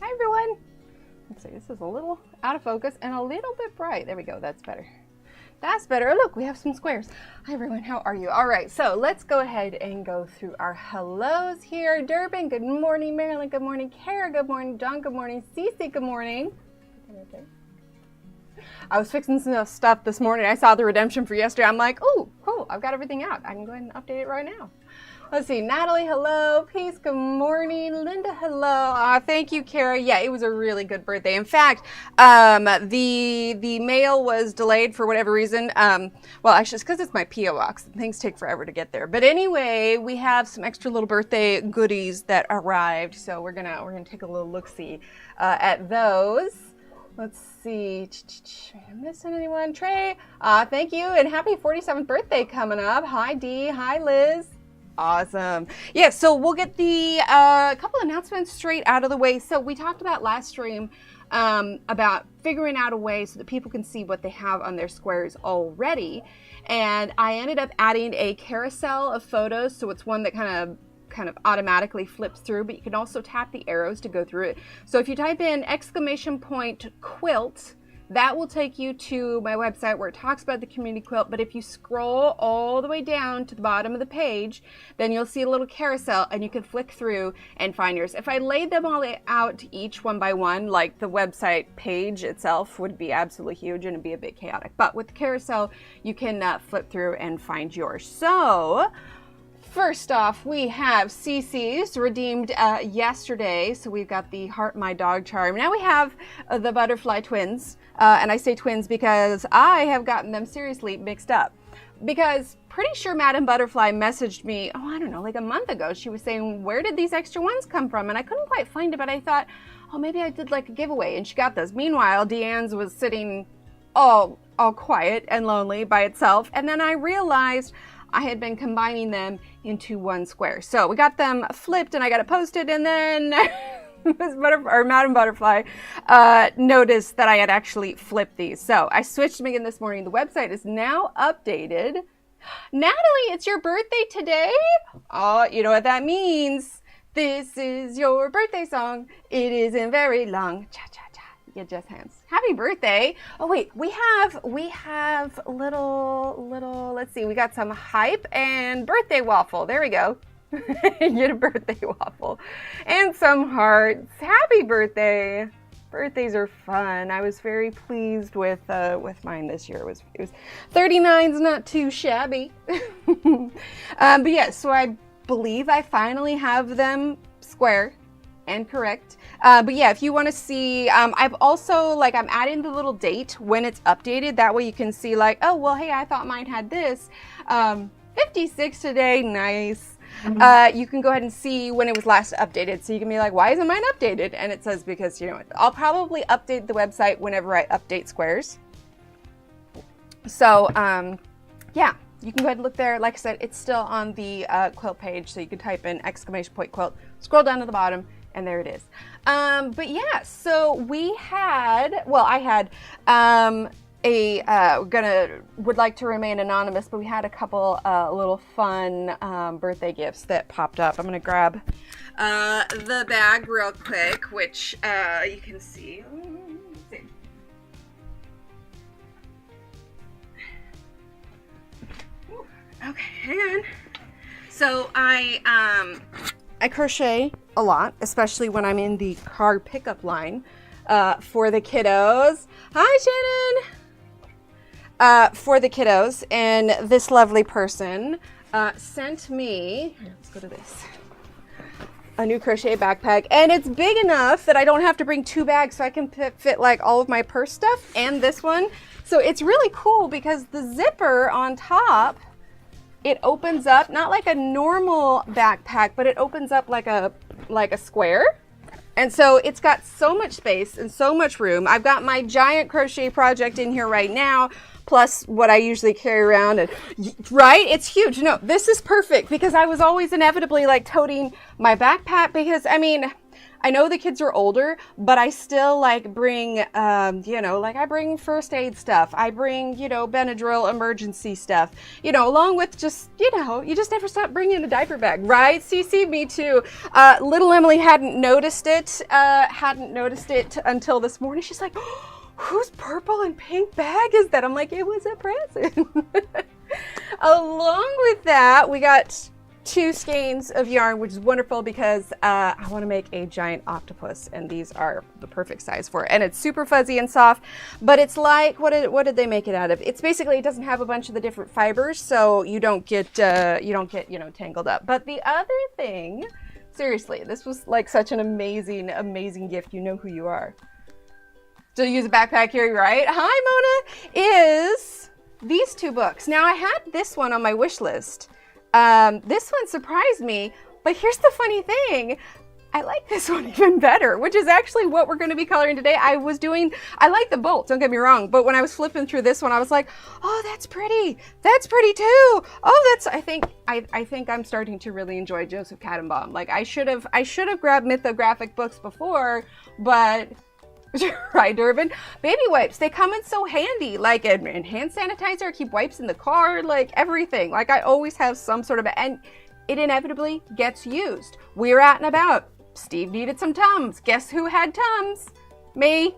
Hi everyone. Let's see, this is a little out of focus and a little bit bright. There we go, that's better. That's better. Look, we have some squares. Hi everyone, how are you? All right, so let's go ahead and go through our hellos here. Durban, good morning. Marilyn, good morning. Kara, good morning. John, good morning. Cece, good morning. I was fixing some stuff this morning. I saw the redemption for yesterday. I'm like, oh, cool, I've got everything out. I can go ahead and update it right now. Let's see, Natalie, hello. Peace, good morning. Linda, hello. Thank you, Kara. Yeah, it was a really good birthday. In fact, the mail was delayed for whatever reason. Well, actually, it's because it's my P.O. box. Things take forever to get there. But anyway, we have some extra little birthday goodies that arrived, so we're gonna take a little look-see at those. Let's see. Am I missing anyone? Trey, thank you, and happy 47th birthday coming up. Hi, Dee. Hi, Liz. Awesome. Yeah, so we'll get the couple announcements straight out of the way. So we talked about last stream about figuring out a way so that people can see what they have on their squares already. And I ended up adding a carousel of photos, so it's one that kind of automatically flips through, but you can also tap the arrows to go through it. So if you type in !quilt, that will take you to my website where it talks about the community quilt. But if you scroll all the way down to the bottom of the page, then you'll see a little carousel and you can flick through and find yours. If I laid them all out each one by one, like the website page itself would be absolutely huge and it'd be a bit chaotic. But with the carousel, you can flip through and find yours. So first off, we have Cece's redeemed yesterday. So we've got the Heart My Dog charm. Now we have the Butterfly twins. And I say twins because I have gotten them seriously mixed up. Because pretty sure Madame Butterfly messaged me, oh, I don't know, like a month ago. She was saying, where did these extra ones come from? And I couldn't quite find it, but I thought, oh, maybe I did like a giveaway. And she got those. Meanwhile, Deanne's was sitting all quiet and lonely by itself. And then I realized I had been combining them into one square. So we got them flipped and I got it posted, and then Madame Butterfly noticed that I had actually flipped these. So I switched them again this morning. The website is now updated. Natalie, it's your birthday today? Oh, you know what that means. This is your birthday song. It isn't very long. Cha cha cha. You just hands. Happy birthday. Oh wait, we have little, let's see, we got some hype and birthday waffle. There we go. Get a birthday waffle. And some hearts. Happy birthday. Birthdays are fun. I was very pleased with mine this year. It was 39's not too shabby. But yeah, so I believe I finally have them square and correct. But yeah, if you want to see, I've also, like, I'm adding the little date when it's updated. That way you can see, like, oh, well, hey, I thought mine had this. 56 today, nice. You can go ahead and see when it was last updated. So you can be like, why isn't mine updated? And it says, because, you know, I'll probably update the website whenever I update squares. So, yeah. You can go ahead and look there. Like I said, it's still on the quilt page, so you can type in !quilt, scroll down to the bottom, and there it is. But yeah, so we had, well, I had would like to remain anonymous, but we had a couple little fun birthday gifts that popped up. I'm gonna grab the bag real quick, which you can see. Okay, hang on. So I crochet a lot, especially when I'm in the car pickup line for the kiddos. Hi, Shannon. For the kiddos, and this lovely person sent me, here, let's go to this, a new crochet backpack, and it's big enough that I don't have to bring two bags, so I can fit like all of my purse stuff and this one. So it's really cool because the zipper on top, it opens up, not like a normal backpack, but it opens up like a square. And so it's got so much space and so much room. I've got my giant crochet project in here right now, plus what I usually carry around, and right? It's huge. No, this is perfect because I was always inevitably like toting my backpack because, I mean, I know the kids are older, but I still like bring, you know, like I bring first aid stuff. I bring, you know, Benadryl emergency stuff, you know, along with just, you know, you just never stop bringing a diaper bag, right? CC, me too. Little Emily hadn't noticed it until this morning. She's like, oh, whose purple and pink bag is that? I'm like, it was a present. Along with that, we got 2 skeins of yarn, which is wonderful because I want to make a giant octopus, and these are the perfect size for it. And it's super fuzzy and soft, but it's like, what did they make it out of? It's basically, it doesn't have a bunch of the different fibers, so you don't get you know, tangled up. But the other thing, seriously, this was like such an amazing gift. You know who you are. Still use a backpack here, right? Hi, Mona. Is these 2 books. Now I had this one on my wish list. This one surprised me, but here's the funny thing. I like this one even better, which is actually what we're going to be coloring today. I like the bolt, don't get me wrong, but when I was flipping through this one, I was like, oh, that's pretty. That's pretty too. Oh, I think I'm starting to really enjoy Joseph Catimbang. Like I should have grabbed Mythographic books before, but right, Durbin? Baby wipes, they come in so handy, like and hand sanitizer, keep wipes in the car, like everything. Like I always have some sort of, and it inevitably gets used. We're out and about. Steve needed some Tums. Guess who had Tums? Me.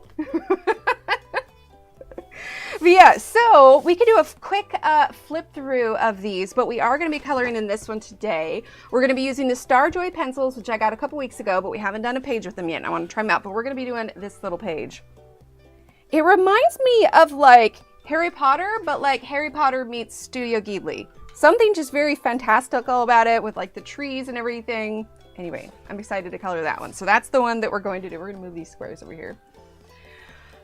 But yeah, so we could do a quick flip through of these, but we are going to be coloring in this one today. We're going to be using the Starjoy pencils, which I got a couple weeks ago, but we haven't done a page with them yet. And I want to try them out, but we're going to be doing this little page. It reminds me of like Harry Potter, but like Harry Potter meets Studio Ghibli. Something just very fantastical about it with like the trees and everything. Anyway, I'm excited to color that one. So that's the one that we're going to do. We're going to move these squares over here.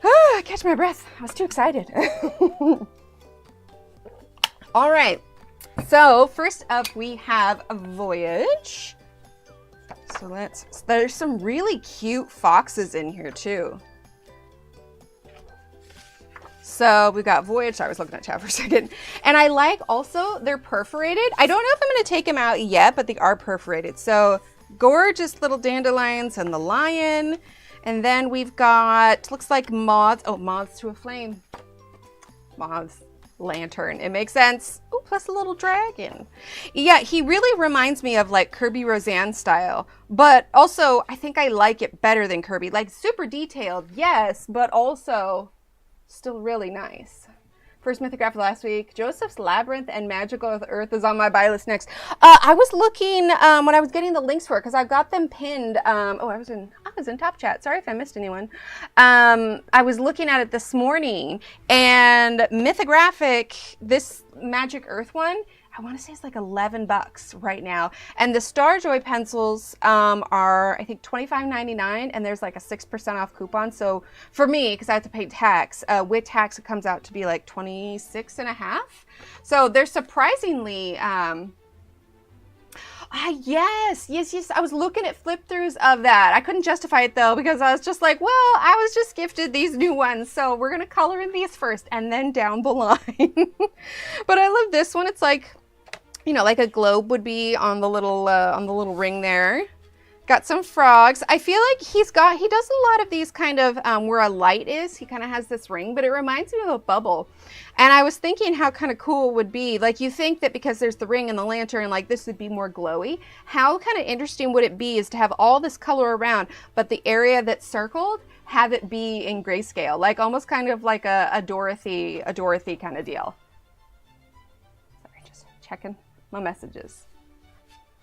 Ah, catch my breath. I was too excited. All right. So first up, we have a Voyage. So there's some really cute foxes in here too. So we've got Voyage. I was looking at Chad for a second. And I like also, they're perforated. I don't know if I'm going to take them out yet, but they are perforated. So gorgeous little dandelions and the lion. And then we've got, looks like moths. Oh, moths to a flame. Moths, lantern. It makes sense. Oh, plus a little dragon. Yeah, he really reminds me of like Kirby Roseanne style. But also, I think I like it better than Kirby. Like super detailed, yes, but also still really nice. First Mythographic last week. Joseph's Labyrinth and Magical Earth is on my buy list next. I was looking when I was getting the links for it because I've got them pinned. Oh, I was in Top Chat. Sorry if I missed anyone. I was looking at it this morning, and Mythographic, this Magic Earth one, I want to say it's like $11 right now. And the Starjoy pencils are, I think, $25.99, and there's like a 6% off coupon. So for me, because I have to pay tax, with tax, it comes out to be like $26.50. So they're surprisingly, yes. I was looking at flip throughs of that. I couldn't justify it though, because I was just like, well, I was just gifted these new ones. So we're going to color in these first and then down the line. But I love this one. It's like, you know, like a globe would be on the little ring there. Got some frogs. I feel like he does a lot of these kind of where a light is. He kind of has this ring, but it reminds me of a bubble. And I was thinking how kind of cool it would be. Like you think that because there's the ring and the lantern, like this would be more glowy. How kind of interesting would it be is to have all this color around, but the area that's circled, have it be in grayscale. Like almost kind of like a Dorothy kind of deal. Sorry, just checking my messages.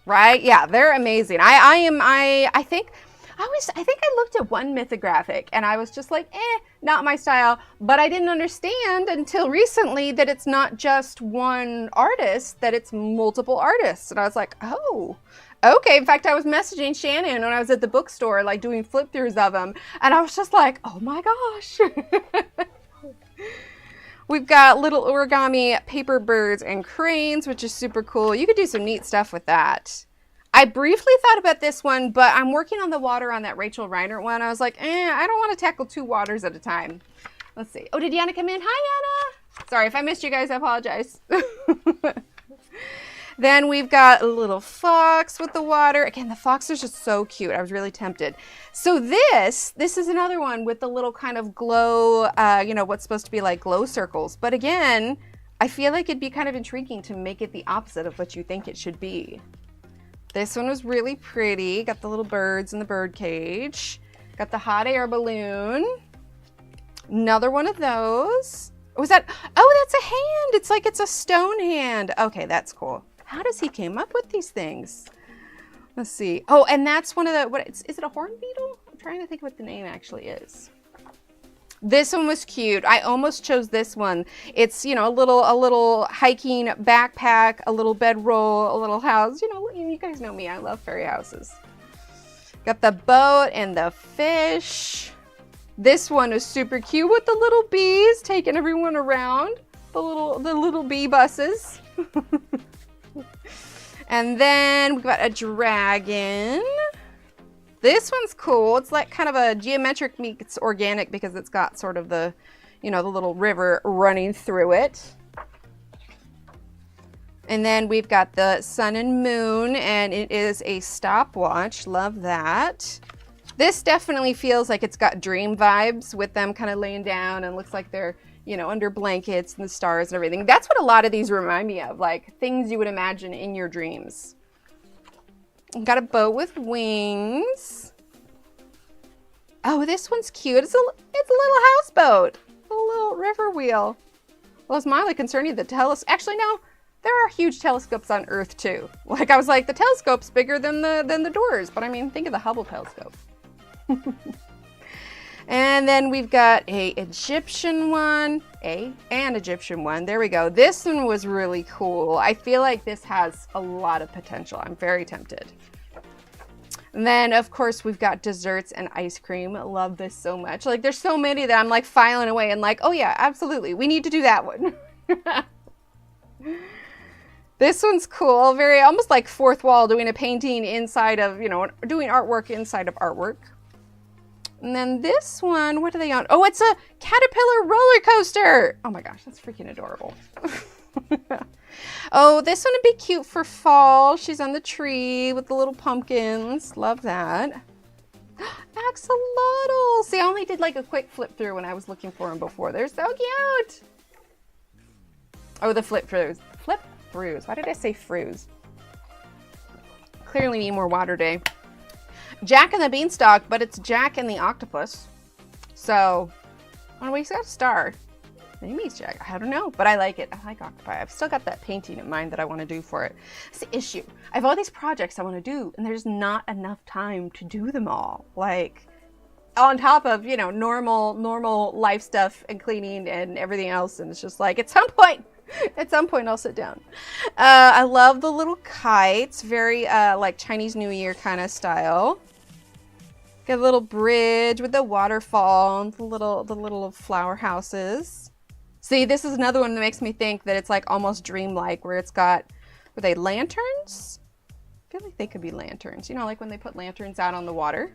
Right? Yeah, they're amazing. I think I looked at one Mythographic and I was just like, not my style. But I didn't understand until recently that it's not just one artist, that it's multiple artists. And I was like, oh, okay. In fact, I was messaging Shannon when I was at the bookstore, like doing flip throughs of them. And I was just like, oh my gosh. We've got little origami paper birds and cranes, which is super cool. You could do some neat stuff with that. I briefly thought about this one, but I'm working on the water on that Rachel Reiner one. I was like, I don't want to tackle 2 waters at a time. Let's see. Oh, did Yana come in? Hi, Yana. Sorry, if I missed you guys, I apologize. Then we've got a little fox with the water. Again, the fox is just so cute. I was really tempted. So this is another one with the little kind of glow, you know, what's supposed to be like glow circles. But again, I feel like it'd be kind of intriguing to make it the opposite of what you think it should be. This one was really pretty. Got the little birds in the bird cage. Got the hot air balloon. Another one of those. Was that? Oh, that's a hand. It's like it's a stone hand. Okay, that's cool. How does he came up with these things? Let's see. Oh, and that's one of the, is it a horn beetle? I'm trying to think what the name actually is. This one was cute. I almost chose this one. It's, you know, a little hiking backpack, a little bedroll, a little house. You know, you guys know me. I love fairy houses. Got the boat and the fish. This one is super cute with the little bees taking everyone around. The little bee buses. And then we've got a dragon. This one's cool. It's like kind of a geometric meets organic because it's got sort of the, you know, the little river running through it. And then we've got the sun and moon, and it is a stopwatch. Love that. This definitely feels like it's got dream vibes with them kind of laying down and looks like they're, you know, under blankets and the stars and everything. That's what a lot of these remind me of, like things you would imagine in your dreams. Got a boat with wings. Oh, this one's cute. It's a little houseboat. little river wheel. Well, it's mildly concerning the actually, no, there are huge telescopes on Earth too. Like I was like, the telescope's bigger than the doors, but I mean, think of the Hubble telescope. And then we've got an Egyptian one. There we go. This one was really cool. I feel like this has a lot of potential. I'm very tempted. And then, of course, we've got desserts and ice cream. I love this so much. Like, there's so many that I'm, like, filing away and like, oh, yeah, absolutely. We need to do that one. This one's cool. Very, almost like fourth wall, doing a painting inside of, you know, doing artwork inside of artwork. And then this one, what are they on? Oh, it's a caterpillar roller coaster. Oh, my gosh, that's freaking adorable. Oh, this one would be cute for fall. She's on the tree with the little pumpkins. Love that. Axolotl. See, I only did like a quick flip through when I was looking for them before. They're so cute. Oh, the flip throughs. Flip throughs. Why did I say throughs? Clearly need more water day. Jack and the Beanstalk, but it's Jack and the Octopus. So, oh, he's got a star. Maybe it's Jack. I don't know, but I like it. I like octopi. I've still got that painting in mind that I want to do for it. It's the issue. I have all these projects I want to do, and there's not enough time to do them all. Like, on top of, you know, normal life stuff and cleaning and everything else. And it's just like, at some point I'll sit down. I love the little kites. Very, like Chinese New Year kind of style. Got a little bridge with the waterfall and the little flower houses. See, this is another one that makes me think that it's like almost dreamlike, where it's got, were they lanterns? I feel like they could be lanterns. You know, like when they put lanterns out on the water.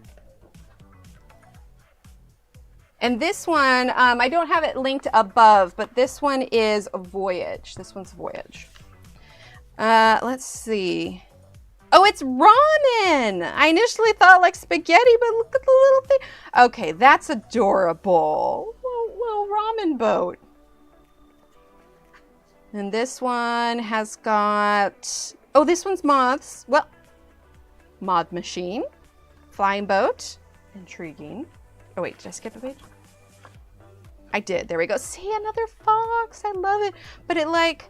And this one, I don't have it linked above, but this one is a Voyage. This one's Voyage. Let's see. Oh, it's ramen. I initially thought like spaghetti, but look at the little thing. Okay, that's adorable. Little ramen boat. And this one has got, oh, this one's moths. Well, moth machine, flying boat, intriguing. Oh wait, did I skip a page? I did, there we go. See, another fox, I love it. But it like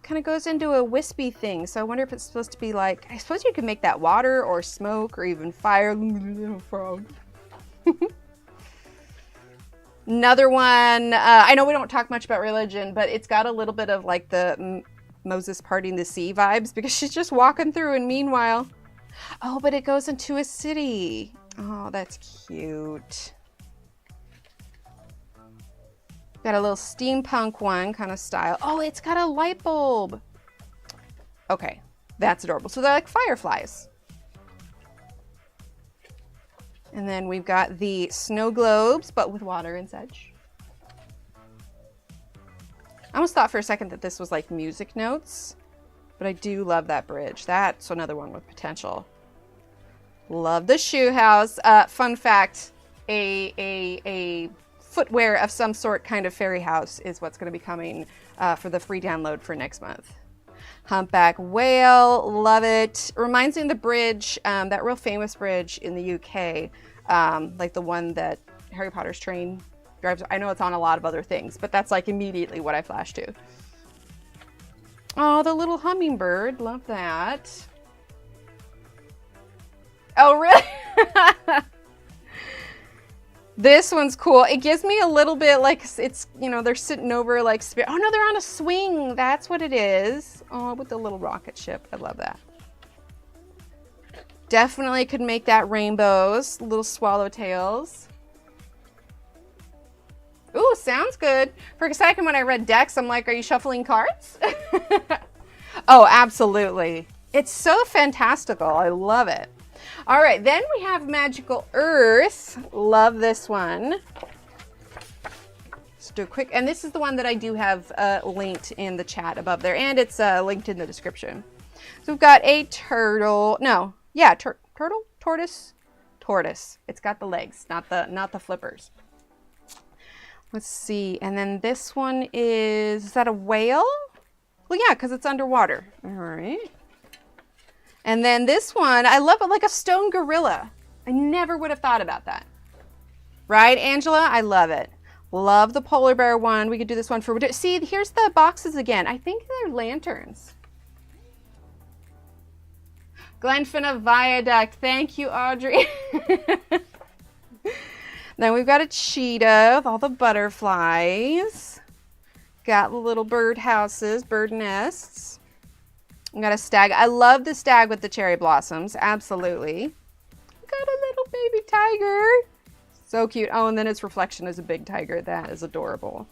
kind of goes into a wispy thing. So I wonder if it's supposed to be like, I suppose you could make that water or smoke or even fire. Little frog. Another one, I know we don't talk much about religion, but it's got a little bit of like the Moses parting the sea vibes, because she's just walking through and meanwhile, oh, but it goes into a city. Oh, that's cute. Got a little steampunk one kind of style. Oh, it's got a light bulb. Okay, that's adorable. So they're like fireflies. And then we've got the snow globes, but with water and such. I almost thought for a second that this was like music notes, but I do love that bridge. That's another one with potential. Love the shoe house. Fun fact, a footwear of some sort kind of fairy house is what's going to be coming for the free download for next month. Humpback whale, love it. Reminds me of the bridge, that real famous bridge in the UK, like the one that Harry Potter's train drives. I know it's on a lot of other things, but that's like immediately what I flash to. Oh, the little hummingbird, love that. Oh, really? This one's cool. It gives me a little bit like it's, you know, they're sitting over like, oh no, they're on a swing. That's what it is. Oh, with the little rocket ship. I love that. Definitely could make that rainbows, little swallowtails. Ooh, sounds good. For a second when I read decks, I'm like, are you shuffling cards? Oh, absolutely. It's so fantastical. I love it. All right, then we have Magical Earth. Love this one. Let's do a quick, and this is the one that I do have linked in the chat above there, and it's linked in the description. So we've got a turtle. No, yeah, turtle, tortoise. It's got the legs, not the flippers. Let's see, and then this one is that a whale? Well, yeah, because it's underwater. All right. And then this one, I love it, like a stone gorilla. I never would have thought about that. Right, Angela? I love it. Love the polar bear one. We could do this one for, see, here's the boxes again. I think they're lanterns. Glenfinna Viaduct. Thank you, Audrey. Then we've got a cheetah with all the butterflies. Got the little bird houses, bird nests. We got a stag. I love the stag with the cherry blossoms. Absolutely. Got a little baby tiger. So cute. Oh, and then its reflection is a big tiger. That is adorable.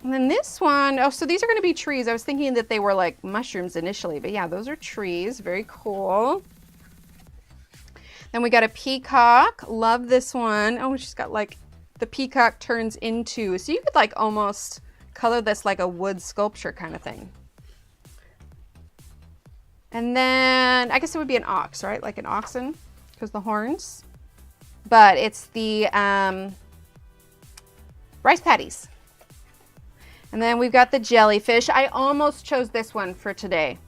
And then this one, oh, so these are going to be trees. I was thinking that they were like mushrooms initially, but yeah, those are trees. Very cool. Then we got a peacock. Love this one. Oh, she's got like the peacock turns into, so you could like almost color this like a wood sculpture kind of thing. And then I guess it would be an ox, right? Like an oxen, because the horns. But it's the rice patties. And then we've got the jellyfish. I almost chose this one for today,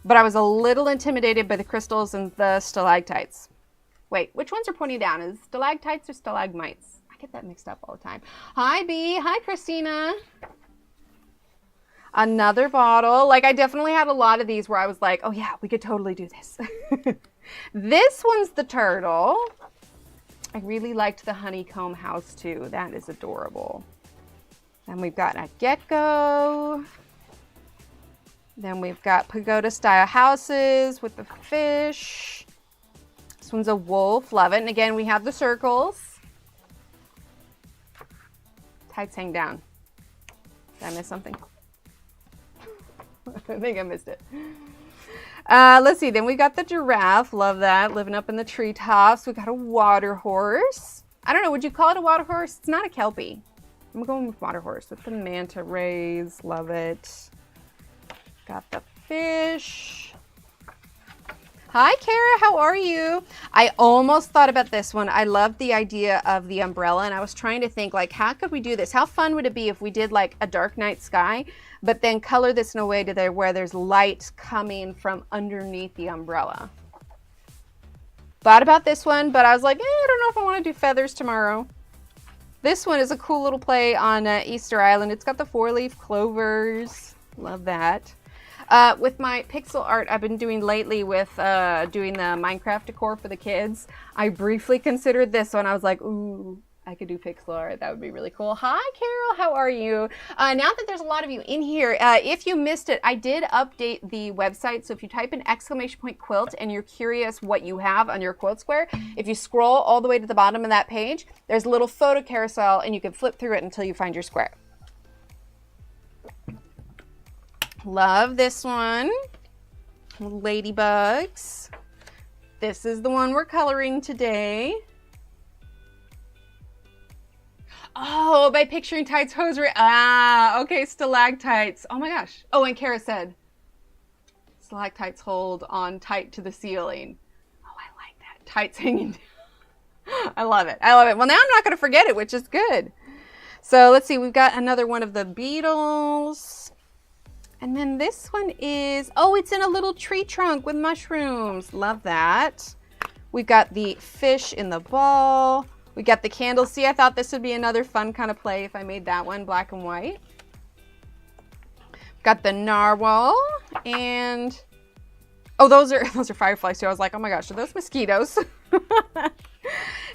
but I was a little intimidated by the crystals and the stalactites. Wait, which ones are pointing down? Is stalactites or stalagmites? I get that mixed up all the time. Hi, B. Hi, Christina. Another bottle. Like, I definitely had a lot of these where I was like, oh yeah, we could totally do this. This one's the turtle. I really liked the honeycomb house too. That is adorable. Then we've got a gecko. Then we've got pagoda style houses with the fish. This one's a wolf. Love it. And again, we have the circles. Tights hang down. Did I miss something? I think I missed it. Let's see. Then we got the giraffe. Love that. Living up in the treetops. We got a water horse. I don't know. Would you call it a water horse? It's not a Kelpie. I'm going with water horse with the manta rays. Love it. Got the fish. Hi, Kara. How are you? I almost thought about this one. I love the idea of the umbrella, and I was trying to think, like, how could we do this? How fun would it be if we did, like, a dark night sky, but then color this in a way to where there's light coming from underneath the umbrella? Thought about this one, but I was like, I don't know if I want to do feathers tomorrow. This one is a cool little play on Easter Island. It's got the 4-leaf clovers. Love that. With my pixel art I've been doing lately with doing the Minecraft decor for the kids, I briefly considered this one. I was like, ooh, I could do pixel art. That would be really cool. Hi, Carol. How are you? Now that there's a lot of you in here, if you missed it, I did update the website. So if you type in !quilt and you're curious what you have on your quilt square, if you scroll all the way to the bottom of that page, there's a little photo carousel and you can flip through it until you find your square. Love this one. Ladybugs. This is the one we're coloring today. Oh, by picturing tights, hosiery. Ah, okay, stalactites. Oh my gosh. Oh, and Kara said, stalactites hold on tight to the ceiling. Oh, I like that. Tights hanging down. I love it. I love it. Well, now I'm not going to forget it, which is good. So let's see. We've got another one of the beetles. And then this one is, oh, it's in a little tree trunk with mushrooms. Love that. We've got the fish in the ball. We got the candles. See, I thought this would be another fun kind of play if I made that one black and white. Got the narwhal and, oh, those are fireflies too. I was like, oh my gosh, are those mosquitoes? And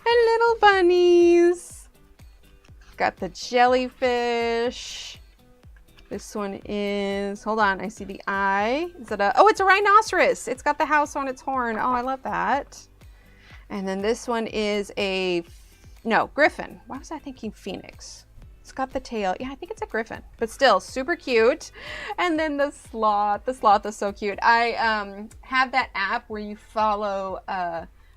little bunnies. Got the jellyfish. This one is, hold on, I see the eye. Is it a, oh, it's a rhinoceros. It's got the house on its horn. Oh, I love that. And then this one is a, no, griffin. Why was I thinking phoenix? It's got the tail. Yeah, I think it's a griffin, but still super cute. And then the sloth. The sloth is so cute. I have that app where you follow,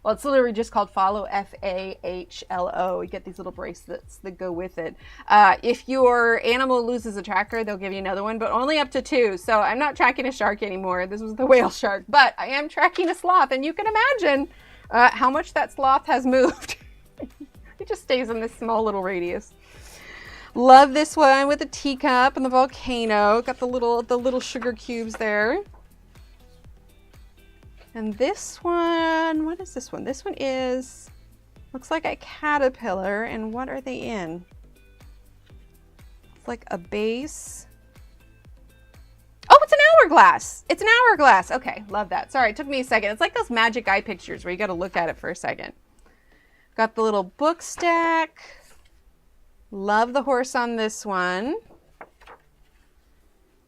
well, it's literally just called Follow, FAHLO. You get these little bracelets that go with it. If your animal loses a tracker, they'll give you another one, but only up to 2. So I'm not tracking a shark anymore. This was the whale shark, but I am tracking a sloth, and you can imagine how much that sloth has moved. It just stays in this small little radius. Love this one with the teacup and the volcano. Got the little sugar cubes there. And this one, what is this one? This one is Looks like a caterpillar. And what are they in? It's like a base. Oh, it's an hourglass. It's an hourglass. Okay, love that. Sorry, it took me a second. It's like those magic eye pictures where you got to look at it for a second. Got the little book stack. Love the horse on this one.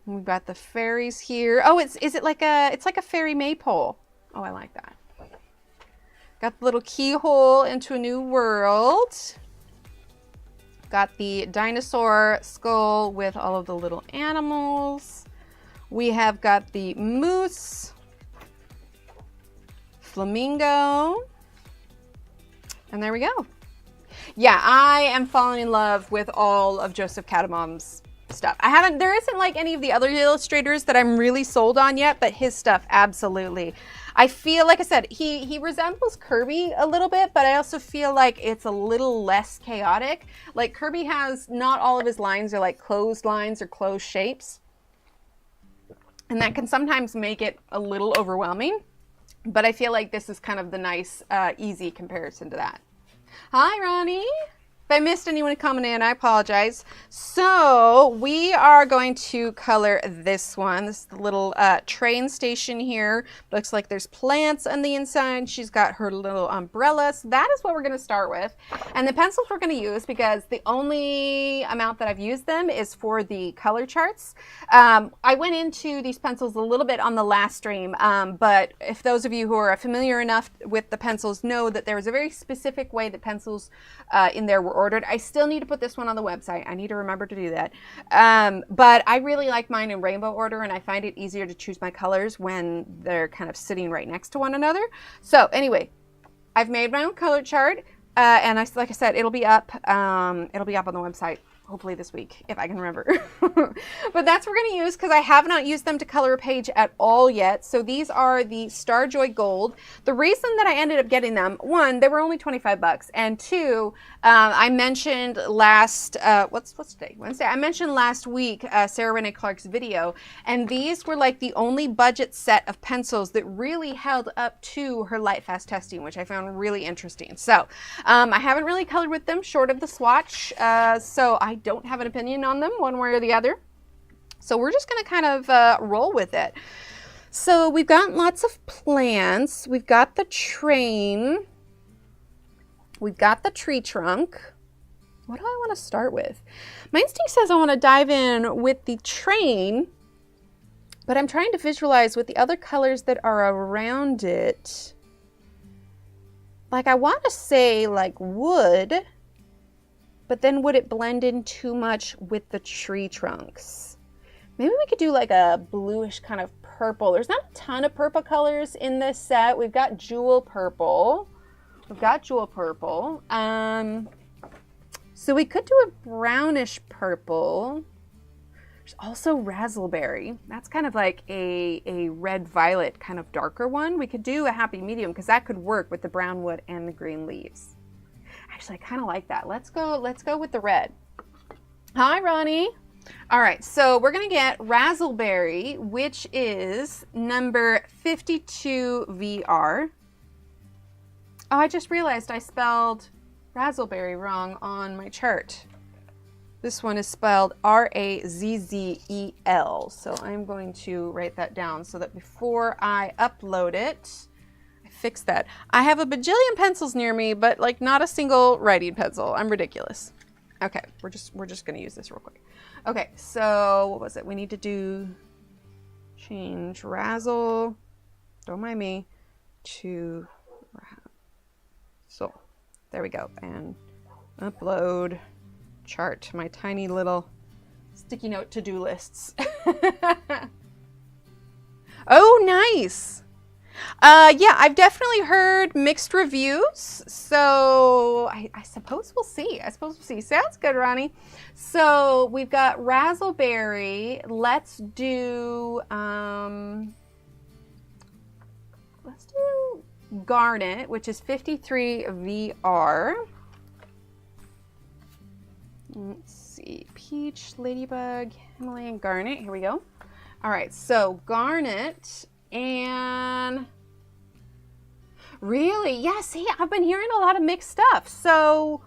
We've got the fairies here. Oh, it's like a fairy maypole. Oh, I like that. Got the little keyhole into a new world. Got the dinosaur skull with all of the little animals. We have got the moose, flamingo, and there we go. Yeah, I am falling in love with all of Joseph Catimbang's stuff. There isn't like any of the other illustrators that I'm really sold on yet, but his stuff, absolutely. I feel, like I said, he resembles Kirby a little bit, but I also feel like it's a little less chaotic. Like Kirby has, not all of his lines are like closed lines or closed shapes. And that can sometimes make it a little overwhelming, but I feel like this is kind of the nice, easy comparison to that. Hi, Ronnie. If I missed anyone coming in, I apologize. So we are going to color this one. This is the little train station here. Looks like there's plants on the inside. She's got her little umbrella. So that is what we're going to start with. And the pencils we're going to use, because the only amount that I've used them is for the color charts. I went into these pencils a little bit on the last stream, but if those of you who are familiar enough with the pencils know that there was a very specific way that pencils in there were ordered. I still need to put this one on the website. I need to remember to do that. But I really like mine in rainbow order, and I find it easier to choose my colors when they're kind of sitting right next to one another. So anyway, I've made my own color chart, and like I said, it'll be up on the website hopefully this week, if I can remember. But that's what we're going to use, because I have not used them to color a page at all yet. So these are the Starjoy Gold. The reason that I ended up getting them, one, they were only 25 bucks, and two, I mentioned last, what's today? Wednesday. I mentioned last week Sarah Renee Clark's video, and these were like the only budget set of pencils that really held up to her light fast testing, which I found really interesting. So I haven't really colored with them short of the swatch, so I don't have an opinion on them one way or the other. So we're just going to kind of roll with it. So we've got lots of plants. We've got the train. We've got the tree trunk. What do I want to start with? My instinct says I want to dive in with the train, but I'm trying to visualize with the other colors that are around it. Like I want to say like wood, but then would it blend in too much with the tree trunks? Maybe we could do like a bluish kind of purple. There's not a ton of purple colors in this set. We've got jewel purple. So we could do a brownish purple. There's also raspberry. That's kind of like a red violet kind of darker one. We could do a happy medium because that could work with the brown wood and the green leaves. Actually, I kind of like that. Let's go with the red. Hi, Ronnie. All right, so we're gonna get raspberry, which is number 52 VR. Oh, I just realized I spelled raspberry wrong on my chart. This one is spelled R-A-Z-Z-E-L. So I'm going to write that down so that before I upload it, I fix that. I have a bajillion pencils near me, but like not a single writing pencil. I'm ridiculous. Okay, we're just gonna use this real quick. Okay, so what was it? We need to change razzle, don't mind me, to so there we go, and upload chart, my tiny little sticky note to-do lists. Oh, nice. Yeah, I've definitely heard mixed reviews, so I suppose we'll see. Sounds good, Ronnie. So we've got raspberry. Let's do garnet, which is 53 VR. Let's see, peach, ladybug, Himalayan garnet. Here we go. All right, so garnet and Really? Yeah, see, I've been hearing a lot of mixed stuff. So,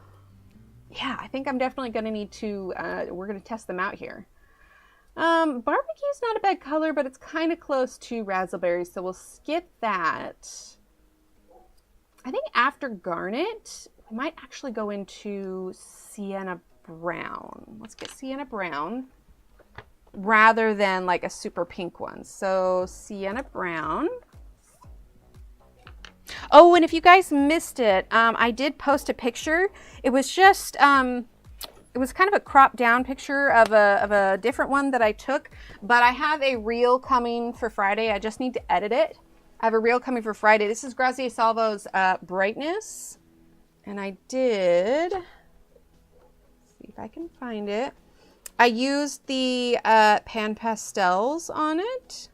yeah, I think I'm definitely going to need to, we're going to test them out here. Barbecue's not a bad color, but it's kind of close to raspberry, so we'll skip that. I think after garnet, we might actually go into sienna brown. Let's get sienna brown rather than like a super pink one. So sienna brown. Oh, and if you guys missed it, I did post a picture. It was just, it was kind of a cropped down picture of a different one that I took, but I have a reel coming for Friday. I just need to edit it. I have a reel coming for Friday. This is Grazier Salvo's Brightness, and I did, see if I can find it. I used the pan pastels on it.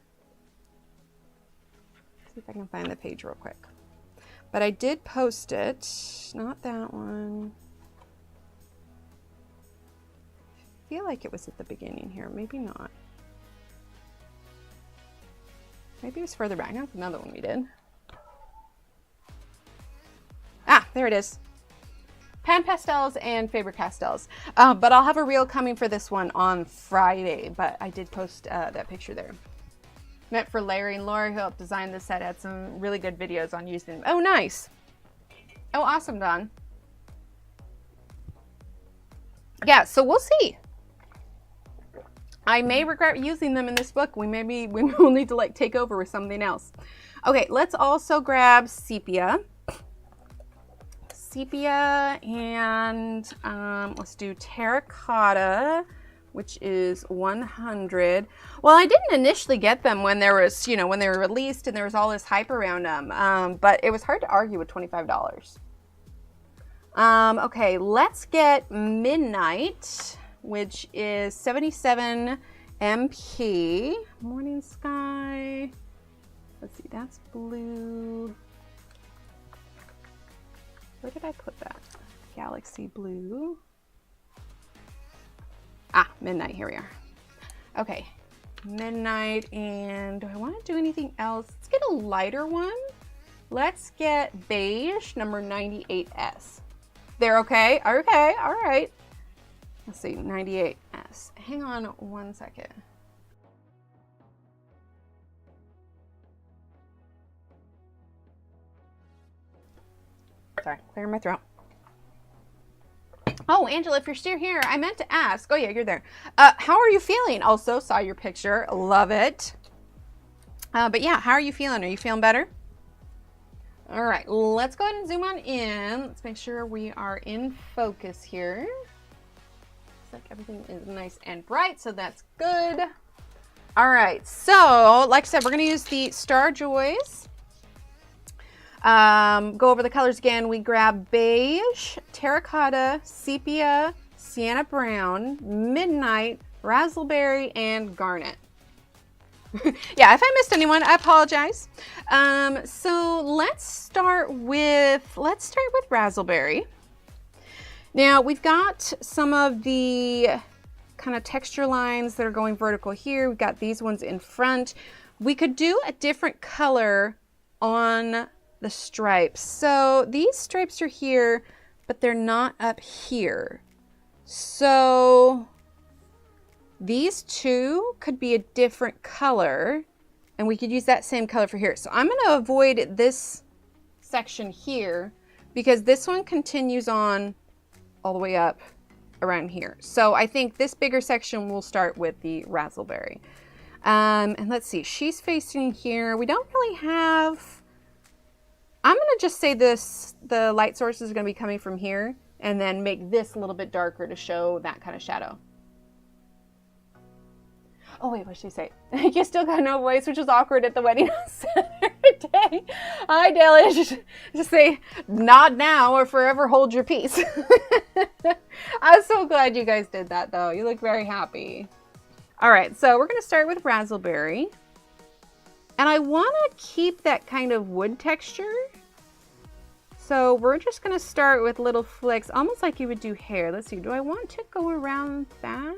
See if I can find the page real quick. But I did post it, not that one. I feel like it was at the beginning here, maybe not. Maybe it was further back. That's another one we did. Ah, there it is. Pan pastels and Faber-Castells. But I'll have a reel coming for this one on Friday, but I did post that picture there. Meant for Larry and Laura, who helped design this set, had some really good videos on using them. Oh, nice. Oh, awesome, Don. Yeah, so we'll see. I may regret using them in this book. We will need to like take over with something else. Okay, let's also grab sepia. Sepia, and let's do terracotta, which is 100. Well, I didn't initially get them when there was, you know, when they were released and there was all this hype around them, but it was hard to argue with $25. Okay, let's get Midnight, which is 77 MP. Morning Sky. Let's see, that's blue. Where did I put that? Galaxy blue. Ah, Midnight, here we are. Okay, Midnight, and do I want to do anything else? Let's get a lighter one. Let's get beige, number 98S. They're okay? Okay, all right. Let's see, 98S. Hang on one second. Sorry, clearing my throat. Oh, Angela, if you're still here, I meant to ask. Oh, yeah, you're there. How are you feeling? Also, saw your picture. Love it. But yeah, how are you feeling? Are you feeling better? All right, let's go ahead and zoom on in. Let's make sure we are in focus here. Looks like everything is nice and bright, so that's good. All right, so like I said, we're going to use the Star Joys. Go over the colors again. We grab beige, terracotta, sepia, sienna brown, midnight, raspberry, and garnet. Yeah, if I missed anyone, I apologize. So let's start with raspberry. Now we've got some of the kind of texture lines that are going vertical here. We've got these ones in front. We could do a different color on the stripes. So these stripes are here, but they're not up here. So these two could be a different color, and we could use that same color for here. So I'm going to avoid this section here because this one continues on all the way up around here. So I think this bigger section will start with the raspberry. And let's see, she's facing here. We don't really have, I'm going to just say the light source is going to be coming from here, and then make this a little bit darker to show that kind of shadow. Oh wait, what did she say? You still got no voice, which is awkward at the wedding on Saturday. Hi, Dale. Just say, not now or forever hold your peace. I'm so glad you guys did that, though. You look very happy. All right, so we're going to start with raspberry. And I want to keep that kind of wood texture. So we're just going to start with little flicks, almost like you would do hair. Let's see, do I want to go around that?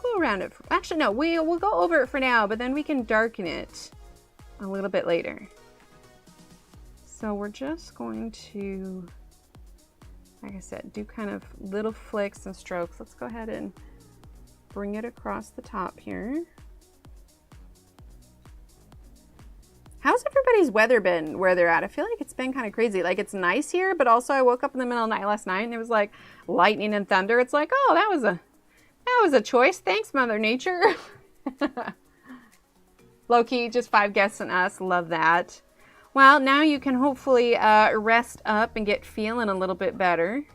Go around it. Actually, no, we'll go over it for now, but then we can darken it a little bit later. So we're just going to, like I said, do kind of little flicks and strokes. Let's go ahead and bring it across the top here. How's everybody's weather been where they're at? I feel like it's been kind of crazy. Like, it's nice here, but also I woke up in the middle of the night last night and it was like lightning and thunder. It's like, oh, that was a choice. Thanks, Mother Nature. Low-key, just 5 guests and us. Love that. Well, now you can hopefully rest up and get feeling a little bit better.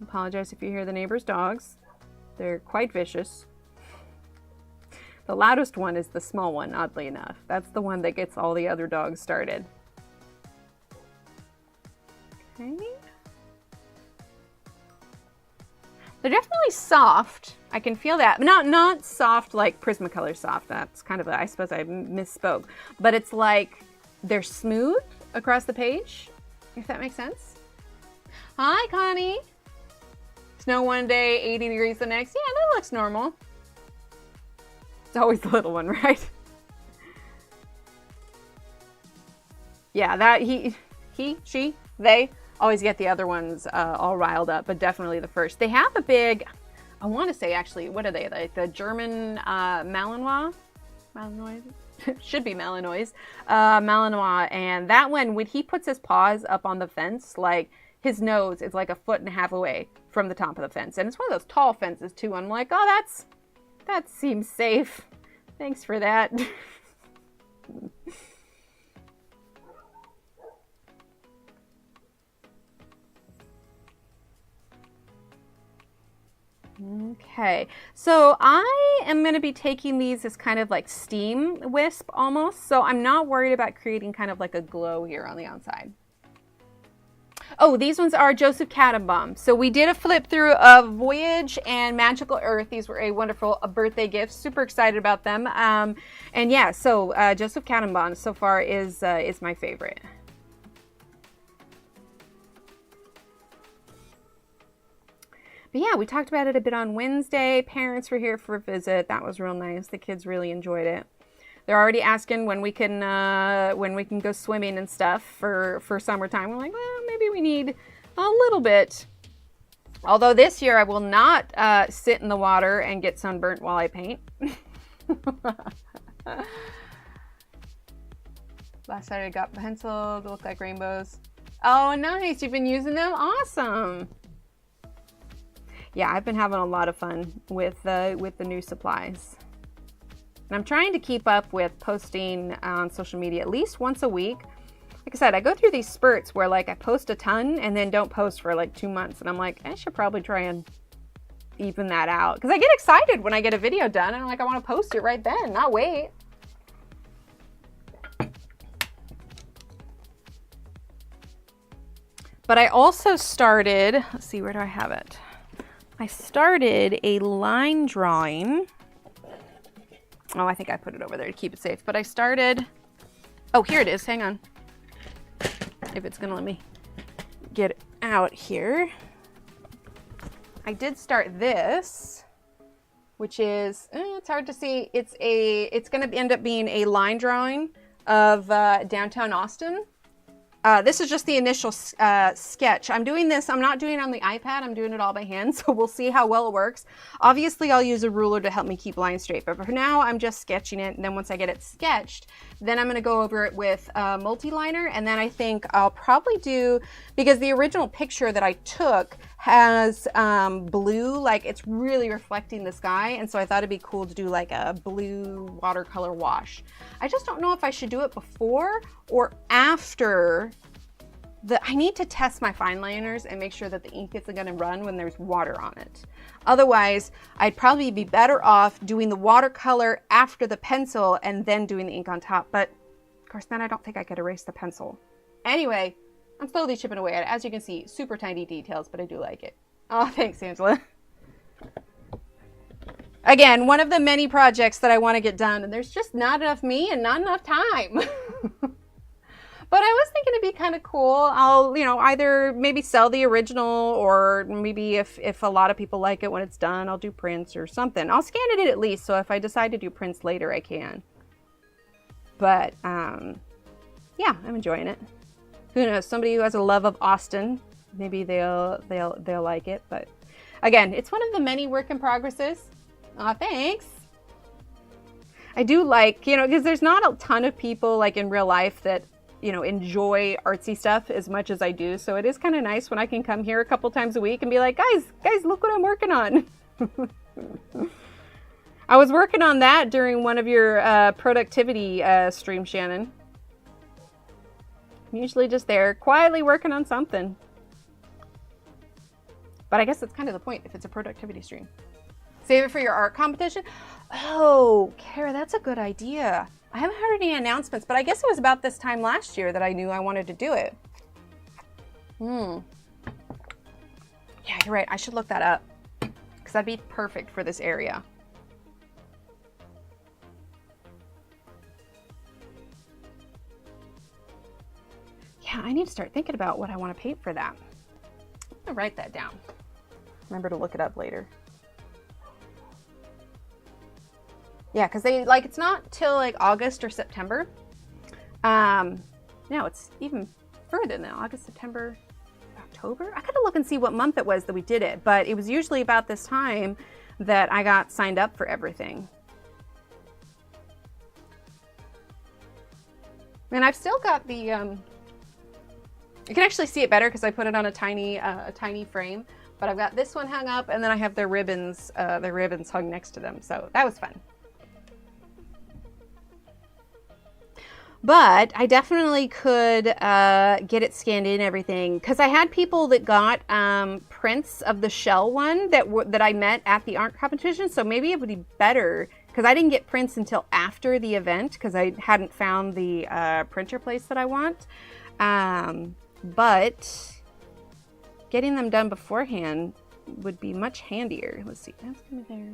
Apologize if you hear the neighbor's dogs. They're quite vicious. The loudest one is the small one, oddly enough. That's the one that gets all the other dogs started. Okay. They're definitely soft. I can feel that. Not soft like Prismacolor soft. That's kind of, I suppose I misspoke. But it's like they're smooth across the page, if that makes sense. Hi, Connie. Snow one day, 80 degrees the next. Yeah, that looks normal. It's always the little one, right? Yeah, that he, she, they always get the other ones all riled up, but definitely the first. They have a big, I want to say actually, what are they? Like the German Malinois? Malinois? Should be Malinois. Malinois. And that one, when he puts his paws up on the fence, like his nose is like 1.5 feet away from the top of the fence. And it's one of those tall fences too. I'm like, oh, that seems safe. Thanks for that. Okay, so I am going to be taking these as kind of like steam wisp almost. So I'm not worried about creating kind of like a glow here on the outside. Oh, these ones are Joseph Catimbang. So we did a flip through of Voyage and Magical Earth. These were a wonderful birthday gift. Super excited about them. And yeah, so Joseph Catimbang so far is my favorite. But yeah, we talked about it a bit on Wednesday. Parents were here for a visit. That was real nice. The kids really enjoyed it. They're already asking when we can go swimming and stuff for summertime. We're like, well, maybe we need a little bit. Although this year I will not sit in the water and get sunburnt while I paint. Last Saturday I got pencils. They look like rainbows. Oh, nice. You've been using them? Awesome. Yeah, I've been having a lot of fun with the new supplies. And I'm trying to keep up with posting on social media at least once a week. Like I said, I go through these spurts where like I post a ton and then don't post for like 2 months. And I'm like, I should probably try and even that out. Because I get excited when I get a video done and I'm like, I want to post it right then, not wait. But I also started, let's see, where do I have it? I started a line drawing. Oh, I think I put it over there to keep it safe. But I started, oh, here it is. Hang on. If it's going to let me get it out here. I did start this, which is, it's hard to see. It's going to end up being a line drawing of downtown Austin. This is just the initial sketch. I'm doing this, I'm not doing it on the iPad, I'm doing it all by hand, so we'll see how well it works. Obviously, I'll use a ruler to help me keep lines straight, but for now, I'm just sketching it, and then once I get it sketched, then I'm gonna go over it with multi-liner, and then I think I'll probably do, because the original picture that I took has blue, like it's really reflecting the sky, and so I thought it'd be cool to do like a blue watercolor wash. I just don't know if I should do it before or after I need to test my fine liners and make sure that the ink isn't gonna run when there's water on it. Otherwise, I'd probably be better off doing the watercolor after the pencil and then doing the ink on top, but of course then I don't think I could erase the pencil. Anyway, I'm slowly chipping away at it. As you can see, super tiny details, but I do like it. Oh, thanks, Angela. Again, one of the many projects that I want to get done, and there's just not enough me and not enough time. But I was thinking it'd be kind of cool. I'll, either maybe sell the original, or maybe if a lot of people like it when it's done, I'll do prints or something. I'll scan it at least, so if I decide to do prints later, I can. But, yeah, I'm enjoying it. Who knows? Somebody who has a love of Austin, maybe they'll like it. But again, it's one of the many work in progresses. Aw, thanks. I do like, you know, because there's not a ton of people like in real life that, you know, enjoy artsy stuff as much as I do. So it is kind of nice when I can come here a couple times a week and be like, guys, look what I'm working on. I was working on that during one of your productivity streams, Shannon. I'm usually just there quietly working on something. But I guess that's kind of the point if it's a productivity stream. Save it for your art competition. Oh, Kara, that's a good idea. I haven't heard any announcements, but I guess it was about this time last year that I knew I wanted to do it. Yeah, you're right. I should look that up because that'd be perfect for this area. Yeah, I need to start thinking about what I want to paint for that. I'm gonna write that down. Remember to look it up later. Yeah, because they like it's not till like August or September. No, it's even further than August, September, October. I gotta look and see what month it was that we did it, but it was usually about this time that I got signed up for everything. And I've still got the you can actually see it better because I put it on a tiny frame. But I've got this one hung up, and then I have their ribbons hung next to them. So that was fun. But I definitely could get it scanned in and everything because I had people that got prints of the shell one that I met at the art competition. So maybe it would be better because I didn't get prints until after the event because I hadn't found the printer place that I want. But getting them done beforehand would be much handier. Let's see, that's gonna be there.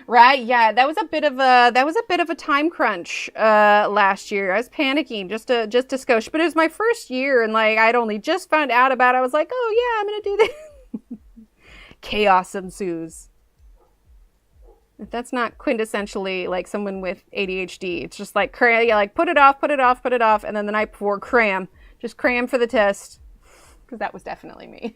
Right, yeah, that was a bit of a time crunch last year. I was panicking just a skosh, but it was my first year and like I'd only just found out about it. I was like, oh yeah, I'm gonna do this. Chaos ensues. If that's not quintessentially like someone with ADHD, it's just like put it off, and then the night before cram. Just cram for the test. Because that was definitely me.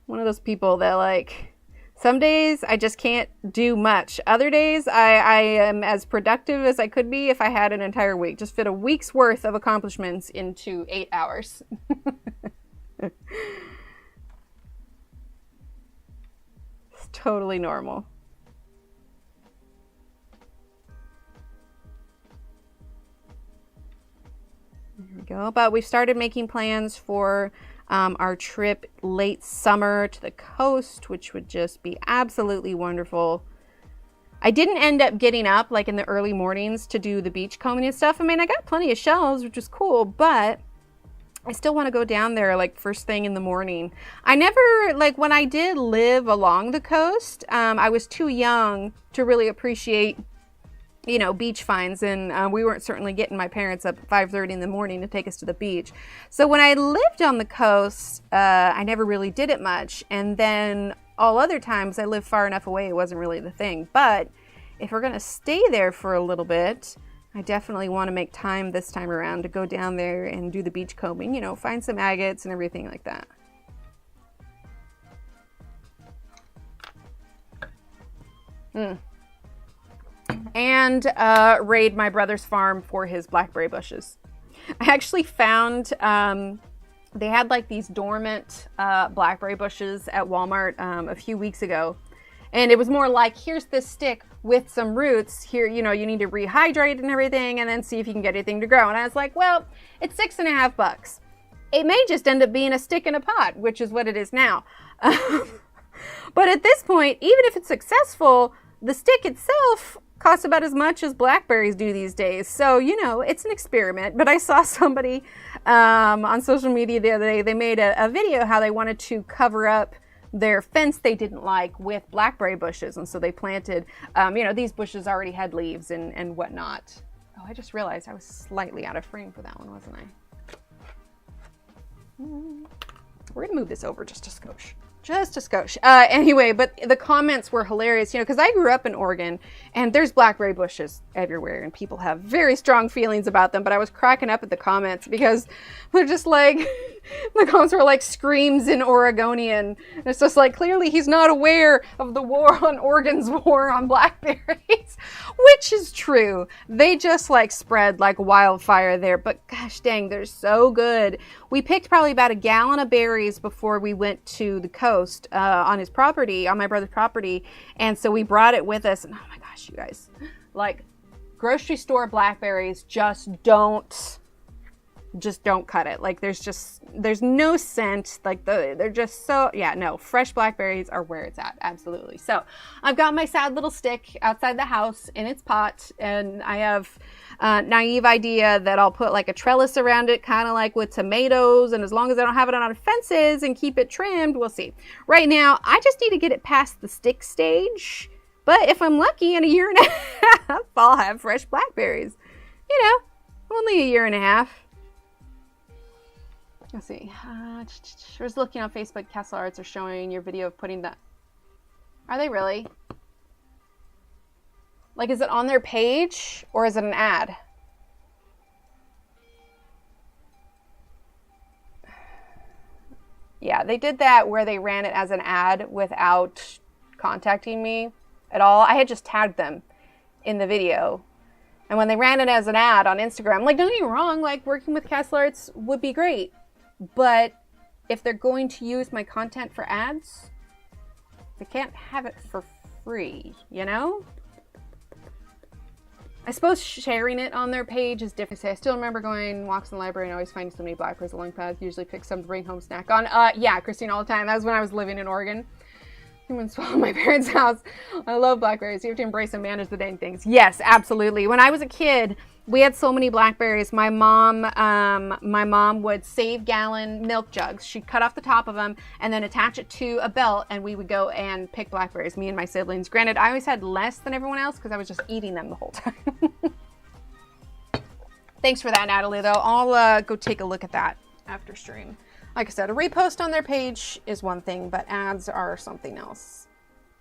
One of those people that like, some days I just can't do much. Other days I am as productive as I could be if I had an entire week. Just fit a week's worth of accomplishments into 8 hours. It's totally normal. There we go. But we started making plans for our trip late summer to the coast, which would just be absolutely wonderful. I didn't end up getting up like in the early mornings to do the beach combing and stuff. I mean, I got plenty of shells, which is cool, but I still want to go down there like first thing in the morning. I never, like when I did live along the coast, I was too young to really appreciate, you know, beach finds, and we weren't certainly getting my parents up at 5:30 in the morning to take us to the beach. So when I lived on the coast, I never really did it much. And then all other times I lived far enough away, it wasn't really the thing. But if we're going to stay there for a little bit, I definitely want to make time this time around to go down there and do the beach combing, you know, find some agates and everything like that. And raid my brother's farm for his blackberry bushes. I actually found they had like these dormant blackberry bushes at Walmart a few weeks ago. And it was more like, here's this stick with some roots. Here, you know, you need to rehydrate and everything and then see if you can get anything to grow. And I was like, well, it's $6.50. It may just end up being a stick in a pot, which is what it is now. But at this point, even if it's successful, the stick itself costs about as much as blackberries do these days. So, you know, it's an experiment. But I saw somebody on social media the other day, they made a video how they wanted to cover up their fence they didn't like with blackberry bushes. And so they planted, you know, these bushes already had leaves and whatnot. Oh, I just realized I was slightly out of frame for that one, wasn't I? We're gonna move this over just a skosh. Just a skosh. Anyway, but the comments were hilarious, you know, because I grew up in Oregon and there's blackberry bushes everywhere and people have very strong feelings about them. But I was cracking up at the comments because they're just like, the comments were like screams in Oregonian. And it's just like, clearly he's not aware of the war on Oregon's war on blackberries, which is true. They just like spread like wildfire there. But gosh dang, they're so good. We picked probably about a gallon of berries before we went to the coast on his property, on my brother's property. And so we brought it with us. And oh my gosh, you guys, like grocery store blackberries just don't cut it. Like there's no scent. Like they're just so, yeah, no, fresh blackberries are where it's at. Absolutely. So I've got my sad little stick outside the house in its pot, and I have naive idea that I'll put like a trellis around it, kind of like with tomatoes, and as long as I don't have it on fences and keep it trimmed, we'll see. Right now, I just need to get it past the stick stage, but if I'm lucky, in a year and a half, I'll have fresh blackberries. You know, only a year and a half. Let's see. I was looking on Facebook. Castle Arts are showing your video of putting that. Are they really? Like, is it on their page or is it an ad? Yeah, they did that where they ran it as an ad without contacting me at all. I had just tagged them in the video. And when they ran it as an ad on Instagram, like, don't get me wrong, like, working with Castle Arts would be great. But if they're going to use my content for ads, they can't have it for free, you know? I suppose sharing it on their page is different. I still remember going walks in the library and always finding so many blackberries along the path. Usually pick some to bring home snack on. Yeah, Christine, all the time. That was when I was living in Oregon. I went to my parents' house. I love blackberries. You have to embrace and manage the dang things. Yes, absolutely. When I was a kid, we had so many blackberries. My mom would save gallon milk jugs. She'd cut off the top of them and then attach it to a belt, and we would go and pick blackberries, me and my siblings. Granted, I always had less than everyone else because I was just eating them the whole time. Thanks for that, Natalie, though. I'll go take a look at that after stream. Like I said, a repost on their page is one thing, but ads are something else.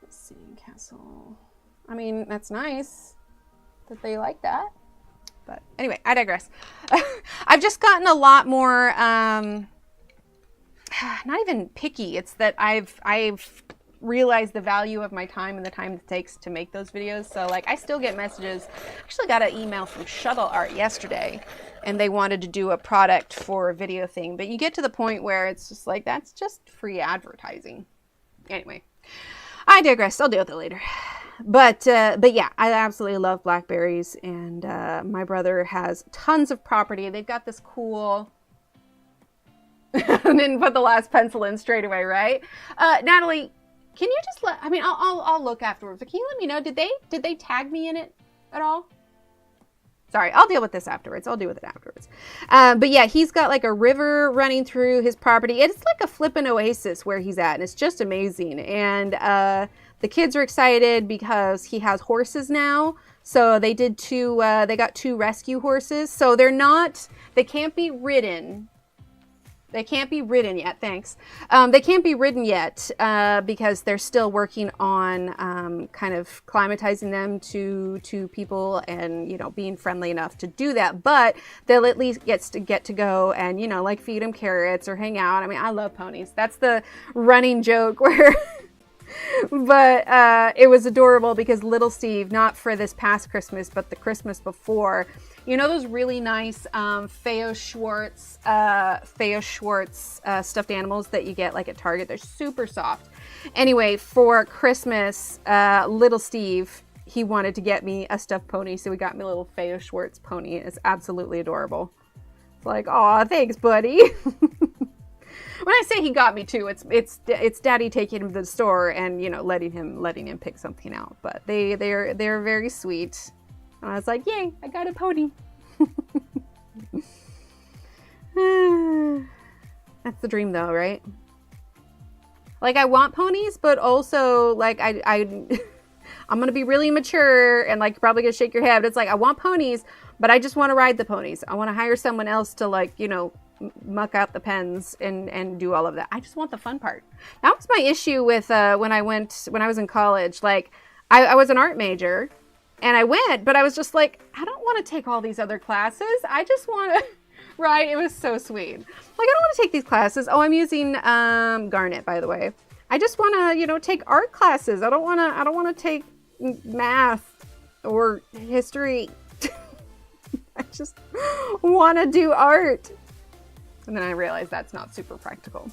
Let's see, Castle. I mean, that's nice that they like that. But anyway, I digress. I've just gotten a lot more, not even picky. It's that I've realized the value of my time and the time it takes to make those videos. So like, I still get messages. Actually got an email from Shuttle Art yesterday, and they wanted to do a product for a video thing. But you get to the point where it's just like, that's just free advertising. Anyway, I digress. I'll deal with it later. But yeah, I absolutely love blackberries, and my brother has tons of property. They've got this cool. Didn't put the last pencil in straight away, right? Natalie, can you just let? I mean, I'll look afterwards. But can you let me know? Did they tag me in it at all? Sorry, I'll deal with this afterwards. I'll deal with it afterwards. But yeah, he's got like a river running through his property. It's like a flippin' oasis where he's at, and it's just amazing. And the kids are excited because he has horses now. So they did they got 2 rescue horses. So they can't be ridden. They can't be ridden yet, thanks. They can't be ridden yet because they're still working on kind of climatizing them to people and, you know, being friendly enough to do that. But they'll at least get to go and, you know, like feed them carrots or hang out. I mean, I love ponies. That's the running joke where... But it was adorable because little Steve, not for this past Christmas, but the Christmas before, you know those really nice Feo Schwartz stuffed animals that you get like at Target? They're super soft. Anyway, for Christmas, little Steve, he wanted to get me a stuffed pony, so he got me a little Feo Schwartz pony. It's absolutely adorable. It's like, aw, thanks, buddy. When I say he got me too, it's Daddy taking him to the store and, you know, letting him pick something out. But they're very sweet. And I was like, yay, I got a pony. That's the dream though, right? Like, I want ponies, but also like I'm gonna be really mature and like probably gonna shake your head. But it's like, I want ponies, but I just want to ride the ponies. I want to hire someone else to, like, you know, muck out the pens and do all of that. I just want the fun part. That was my issue with when I was in college. Like, I was an art major, and I went, but I was just like, I don't want to take all these other classes. I just want to, right? It was so sweet. Like, I don't want to take these classes. Oh, I'm using Garnet, by the way. I just want to, you know, take art classes. I don't want to take math or history. I just want to do art. And then I realized that's not super practical.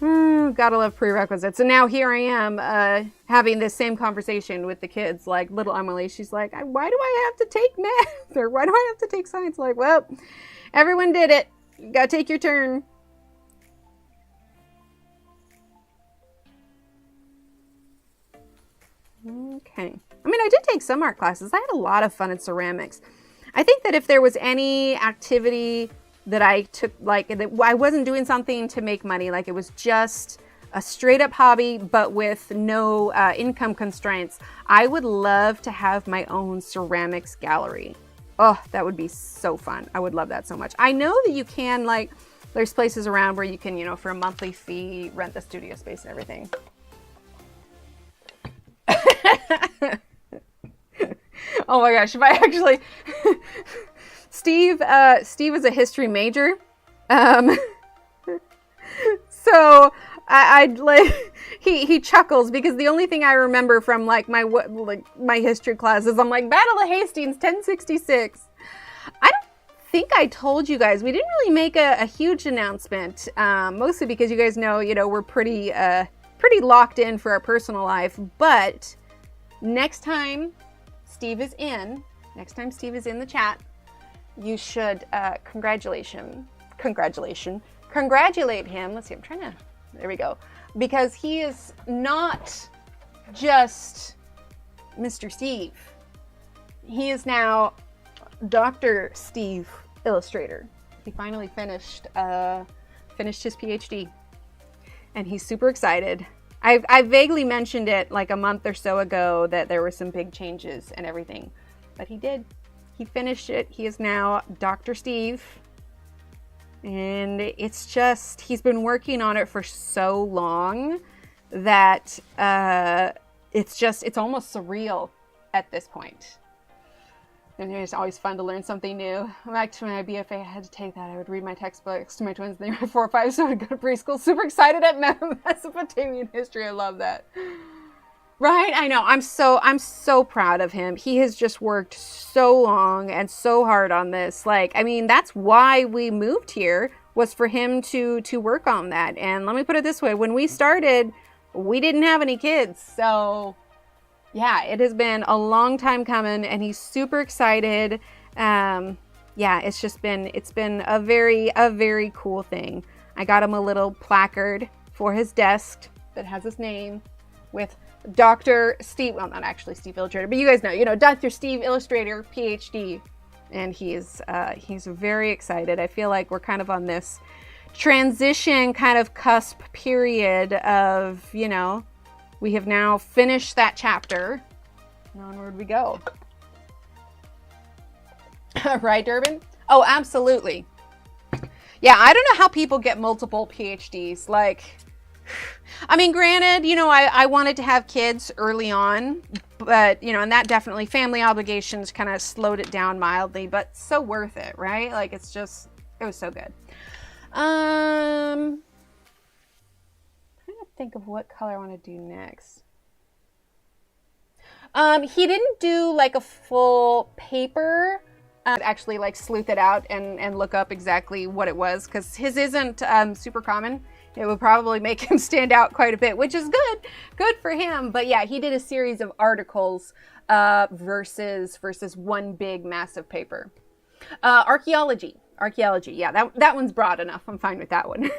Gotta love prerequisites. And now here I am having this same conversation with the kids. Like little Emily, she's like, why do I have to take math? Or why do I have to take science? Like, well, everyone did it. You gotta take your turn. Okay. I mean, I did take some art classes. I had a lot of fun in ceramics. I think that if there was any activity that I took, like, that I wasn't doing something to make money, like it was just a straight up hobby, but with no income constraints, I would love to have my own ceramics gallery. Oh, that would be so fun. I would love that so much. I know that you can, like, there's places around where you can, you know, for a monthly fee, rent the studio space and everything. Oh my gosh, if I actually Steve is a history major, so I'd like he chuckles because the only thing I remember from like my history class is I'm like, Battle of Hastings 1066. I don't think I told you guys, we didn't really make a huge announcement, mostly because you guys know, you know, we're pretty locked in for our personal life, but next time Steve is in the chat, you should congratulate him. Let's see, I'm trying to, there we go. Because he is not just Mr. Steve. He is now Dr. Steve Illustrator. He finally finished his PhD. And he's super excited. I vaguely mentioned it like a month or so ago that there were some big changes and everything, but he did. He finished it. He is now Dr. Steve, and it's just, he's been working on it for so long that it's almost surreal at this point. And it's always fun to learn something new. Back to my BFA, I had to take that. I would read my textbooks to my twins. They were 4 or 5, so I would go to preschool. Super excited at Mesopotamian history. I love that. Right? I know. I'm so proud of him. He has just worked so long and so hard on this. Like, I mean, that's why we moved here, was for him to work on that. And let me put it this way. When we started, we didn't have any kids. So yeah, it has been a long time coming, and he's super excited. Yeah, it's been a very cool thing. I got him a little placard for his desk that has his name with Dr. Steve, well, not actually Steve Illustrator, but you guys know, Dr. Steve Illustrator, PhD. And he's very excited. I feel like we're kind of on this transition kind of cusp period of, we have now finished that chapter, and onward we go. Right, Durbin? Oh, absolutely. Yeah, I don't know how people get multiple PhDs. Like, I mean, granted, I wanted to have kids early on, but, and that definitely, family obligations kind of slowed it down mildly, but so worth it, right? Like, it was so good. Think of what color I want to do next. He didn't do like a full paper. Actually like sleuth it out and look up exactly what it was, because his isn't super common. It would probably make him stand out quite a bit, which is good for him. But yeah, he did a series of articles versus one big massive paper. Archaeology, yeah, that one's broad enough. I'm fine with that one.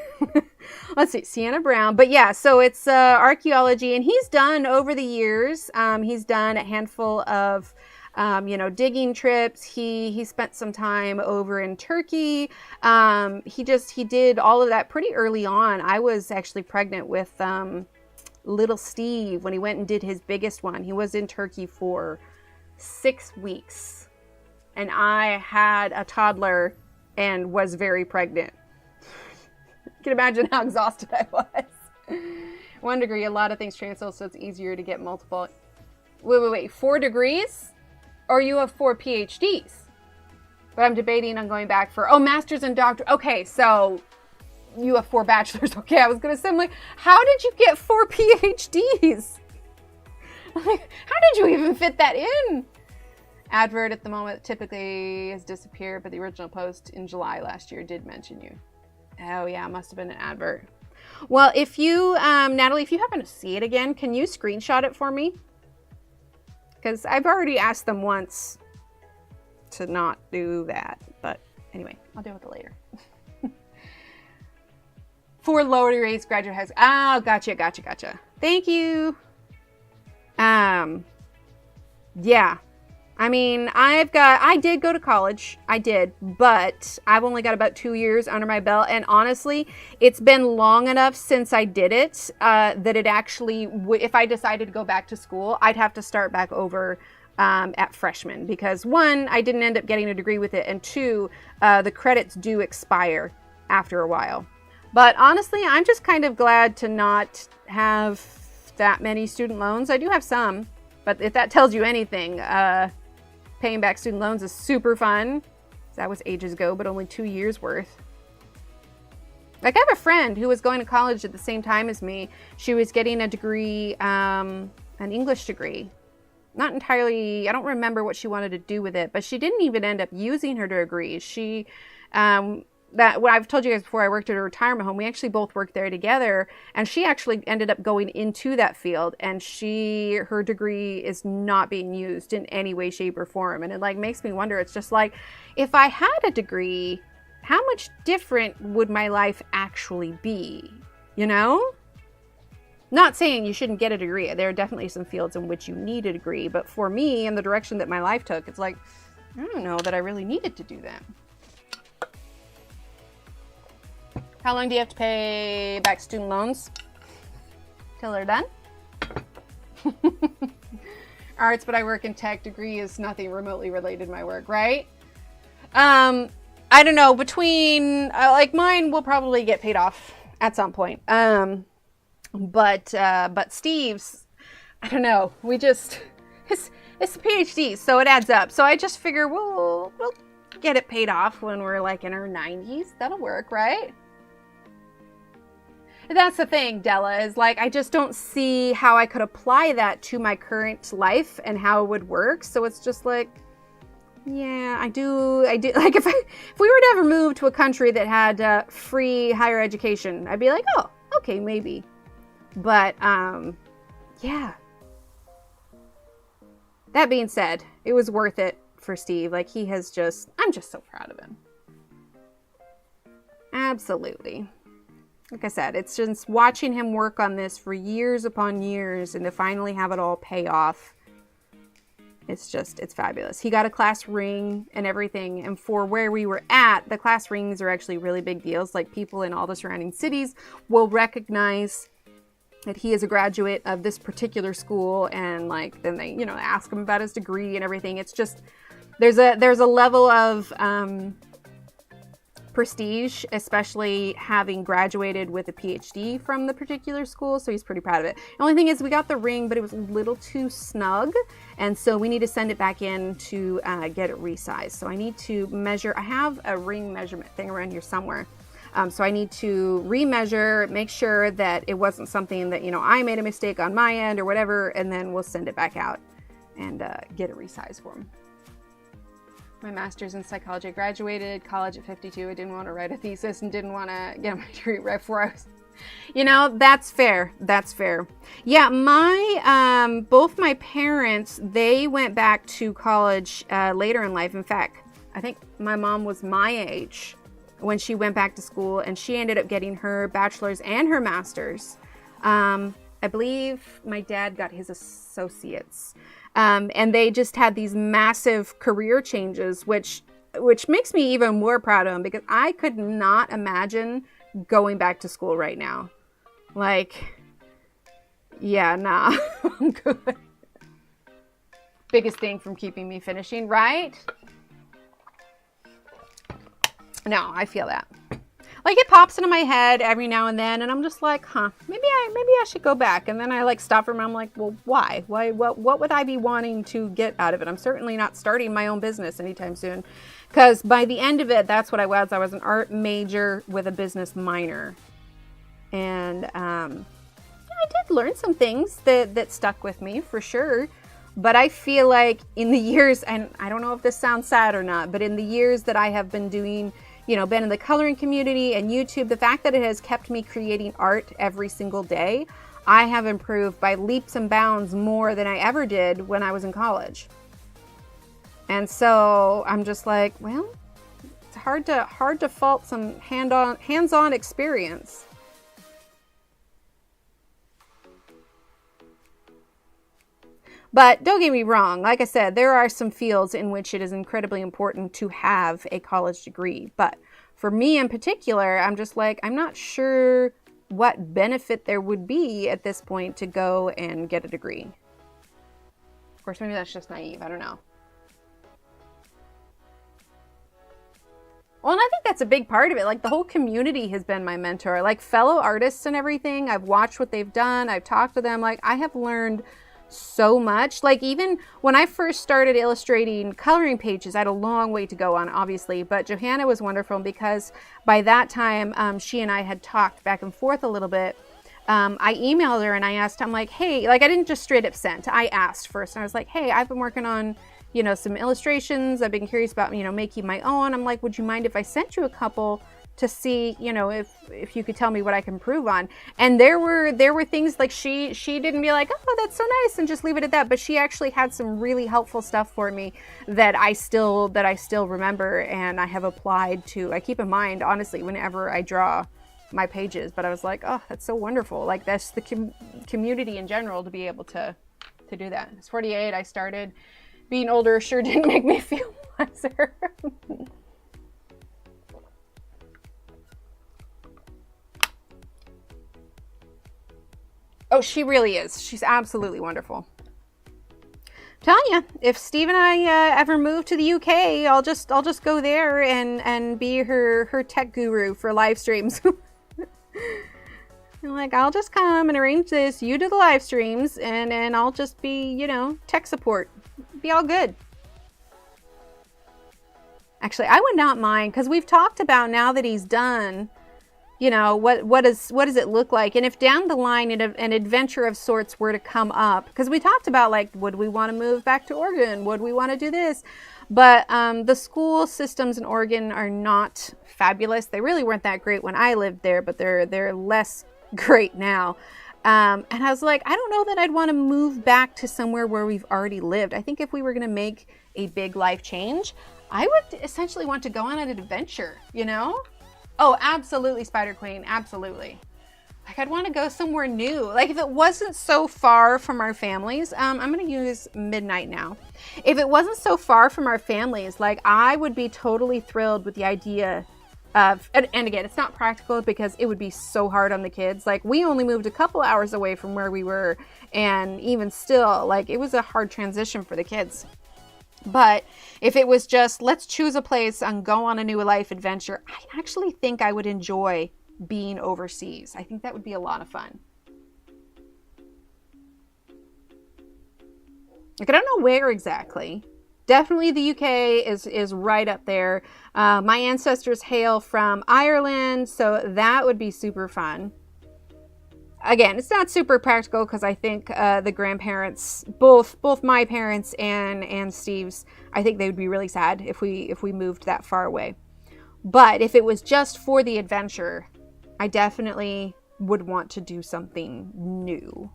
Let's see, Sienna Brown. But yeah, so it's archaeology, and he's done over the years. He's done a handful of, digging trips. He spent some time over in Turkey. He did all of that pretty early on. I was actually pregnant with little Steve when he went and did his biggest one. He was in Turkey for 6 weeks. and I had a toddler and was very pregnant. You can imagine how exhausted I was. 1 degree, a lot of things transfer, so it's easier to get multiple. Wait. 4 degrees? Or you have 4 PhDs? But I'm debating on going back for, master's and doctor. Okay, so you have 4 bachelors. Okay, I was going to say, I'm like, how did you get 4 PhDs? Like, how did you even fit that in? Advert at the moment typically has disappeared, but the original post in July last year did mention you. Oh yeah, it must have been an advert. Well, if you, Natalie, if you happen to see it again, can you screenshot it for me? Because I've already asked them once to not do that. But anyway, I'll deal with it later. 4 lower degrees, graduate high school. Oh, gotcha. Thank you. Yeah. I mean, I did go to college. I did, but I've only got about 2 years under my belt. And honestly, it's been long enough since I did it, that it actually, if I decided to go back to school, I'd have to start back over, at freshman, because 1, I didn't end up getting a degree with it. And 2, the credits do expire after a while. But honestly, I'm just kind of glad to not have that many student loans. I do have some, but if that tells you anything, paying back student loans is super fun. That was ages ago, but only 2 years worth. Like, I have a friend who was going to college at the same time as me. She was getting a degree, an English degree. Not entirely, I don't remember what she wanted to do with it, but she didn't even end up using her degree. She, well, I've told you guys before, I worked at a retirement home. We actually both worked there together, and she actually ended up going into that field, and her degree is not being used in any way, shape, or form. And it like makes me wonder, it's just like, if I had a degree, how much different would my life actually be? You know? Not saying you shouldn't get a degree. There are definitely some fields in which you need a degree, but for me and the direction that my life took, it's like, I don't know that I really needed to do that. How long do you have to pay back student loans? Till they're done? Arts, but I work in tech. Degree is nothing remotely related to my work, right? I don't know. Between, like mine will probably get paid off at some point. But Steve's, I don't know. It's a PhD, so it adds up. So I just figure we'll get it paid off when we're like in our 90s. That'll work, right? That's the thing, Della, is like, I just don't see how I could apply that to my current life and how it would work. So it's just like, yeah, I do. Like, if we were to ever move to a country that had free higher education, I'd be like, oh, okay, maybe. But, yeah. That being said, it was worth it for Steve. Like, I'm just so proud of him. Absolutely. Like I said, it's just watching him work on this for years upon years and to finally have it all pay off. It's fabulous. He got a class ring and everything. And for where we were at, the class rings are actually really big deals. Like, people in all the surrounding cities will recognize that he is a graduate of this particular school. And like, then they, ask him about his degree and everything. It's just, there's a level of, prestige, especially having graduated with a PhD from the particular school, so he's pretty proud of it. The only thing is, we got the ring, but it was a little too snug, and so we need to send it back in to get it resized. So I need to measure. I have a ring measurement thing around here somewhere, so I need to remeasure, make sure that it wasn't something that I made a mistake on my end or whatever, and then we'll send it back out and get it resized for him. My master's in psychology. I graduated college at 52. I didn't want to write a thesis and didn't want to get my degree right before I was, that's fair. That's fair. Yeah, both my parents, they went back to college later in life. In fact, I think my mom was my age when she went back to school, and she ended up getting her bachelor's and her master's. I believe my dad got his associate's. And they just had these massive career changes, which makes me even more proud of them, because I could not imagine going back to school right now. Like, yeah, nah, I'm good. Biggest thing from keeping me finishing, right? No, I feel that. Like it pops into my head every now and then, and I'm just like, huh, maybe I should go back. And then I like stop and I'm like, well, why? What would I be wanting to get out of it? I'm certainly not starting my own business anytime soon, because by the end of it, that's what I was. I was an art major with a business minor, and I did learn some things that stuck with me for sure. But I feel like in the years, and I don't know if this sounds sad or not, but in the years that I have been doing, been in the coloring community and YouTube, the fact that it has kept me creating art every single day, I have improved by leaps and bounds more than I ever did when I was in college. And so I'm just like, well, it's hard to fault some hands-on experience. But don't get me wrong, like I said, there are some fields in which it is incredibly important to have a college degree. But for me in particular, I'm just like, I'm not sure what benefit there would be at this point to go and get a degree. Of course, maybe that's just naive. I don't know. Well, and I think that's a big part of it. Like the whole community has been my mentor, like fellow artists and everything. I've watched what they've done. I've talked to them. Like I have learned so much. Like even when I first started illustrating coloring pages, I had a long way to go on, obviously, but Johanna was wonderful because by that time she and I had talked back and forth a little bit. I emailed her and I asked, I'm like, hey, like I didn't just straight up send. I asked first and I was like, hey, I've been working on some illustrations. I've been curious about making my own. I'm like, would you mind if I sent you a couple to see, if you could tell me what I can improve on? And there were things like she didn't be like, oh, that's so nice, and just leave it at that. But she actually had some really helpful stuff for me that I still remember and I have applied to. I keep in mind, honestly, whenever I draw my pages. But I was like, oh, that's so wonderful. Like that's the community in general to be able to do that. It's 48. I started. Being older sure didn't make me feel wiser. Oh, she really is. She's absolutely wonderful. I'm telling you, if Steve and I ever move to the UK, I'll just go there and be her tech guru for live streams. Like, I'll just come and arrange this. You do the live streams, and I'll just be, tech support. Be all good. Actually, I would not mind, because we've talked about now that he's done, what does it look like? And if down the line an adventure of sorts were to come up, because we talked about like, would we want to move back to Oregon? Would we want to do this? But the school systems in Oregon are not fabulous. They really weren't that great when I lived there, but they're less great now. And I was like, I don't know that I'd want to move back to somewhere where we've already lived. I think if we were going to make a big life change, I would essentially want to go on an adventure, Oh, absolutely, Spider Queen. Absolutely. Like, I'd want to go somewhere new. Like, if it wasn't so far from our families, I'm going to use midnight now. If it wasn't so far from our families, like, I would be totally thrilled with the idea of, and again, it's not practical because it would be so hard on the kids. Like, we only moved a couple hours away from where we were, and even still, like, it was a hard transition for the kids. But if it was just, let's choose a place and go on a new life adventure, I actually think I would enjoy being overseas. I think that would be a lot of fun. Like, I don't know where exactly. Definitely the UK is right up there. My ancestors hail from Ireland, so that would be super fun. Again, it's not super practical because I think the grandparents, both my parents and Steve's, I think they would be really sad if we moved that far away. But if it was just for the adventure, I definitely would want to do something new.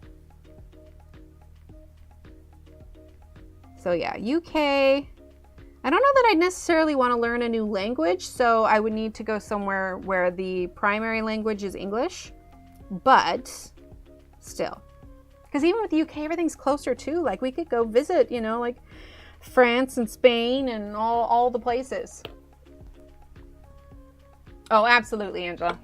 So yeah, UK. I don't know that I'd necessarily want to learn a new language, so I would need to go somewhere where the primary language is English. But still, because even with the UK, everything's closer too. Like, we could go visit, like France and Spain and all the places. Oh, absolutely, Angela.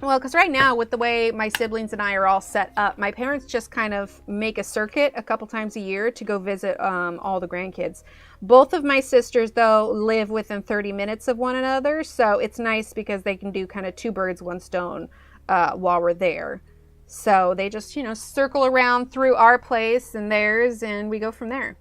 Well, because right now, with the way my siblings and I are all set up, my parents just kind of make a circuit a couple times a year to go visit all the grandkids. Both of my sisters, though, live within 30 minutes of one another, so it's nice because they can do kind of two birds, one stone while we're there. So they just, you know, circle around through our place and theirs, and we go from there.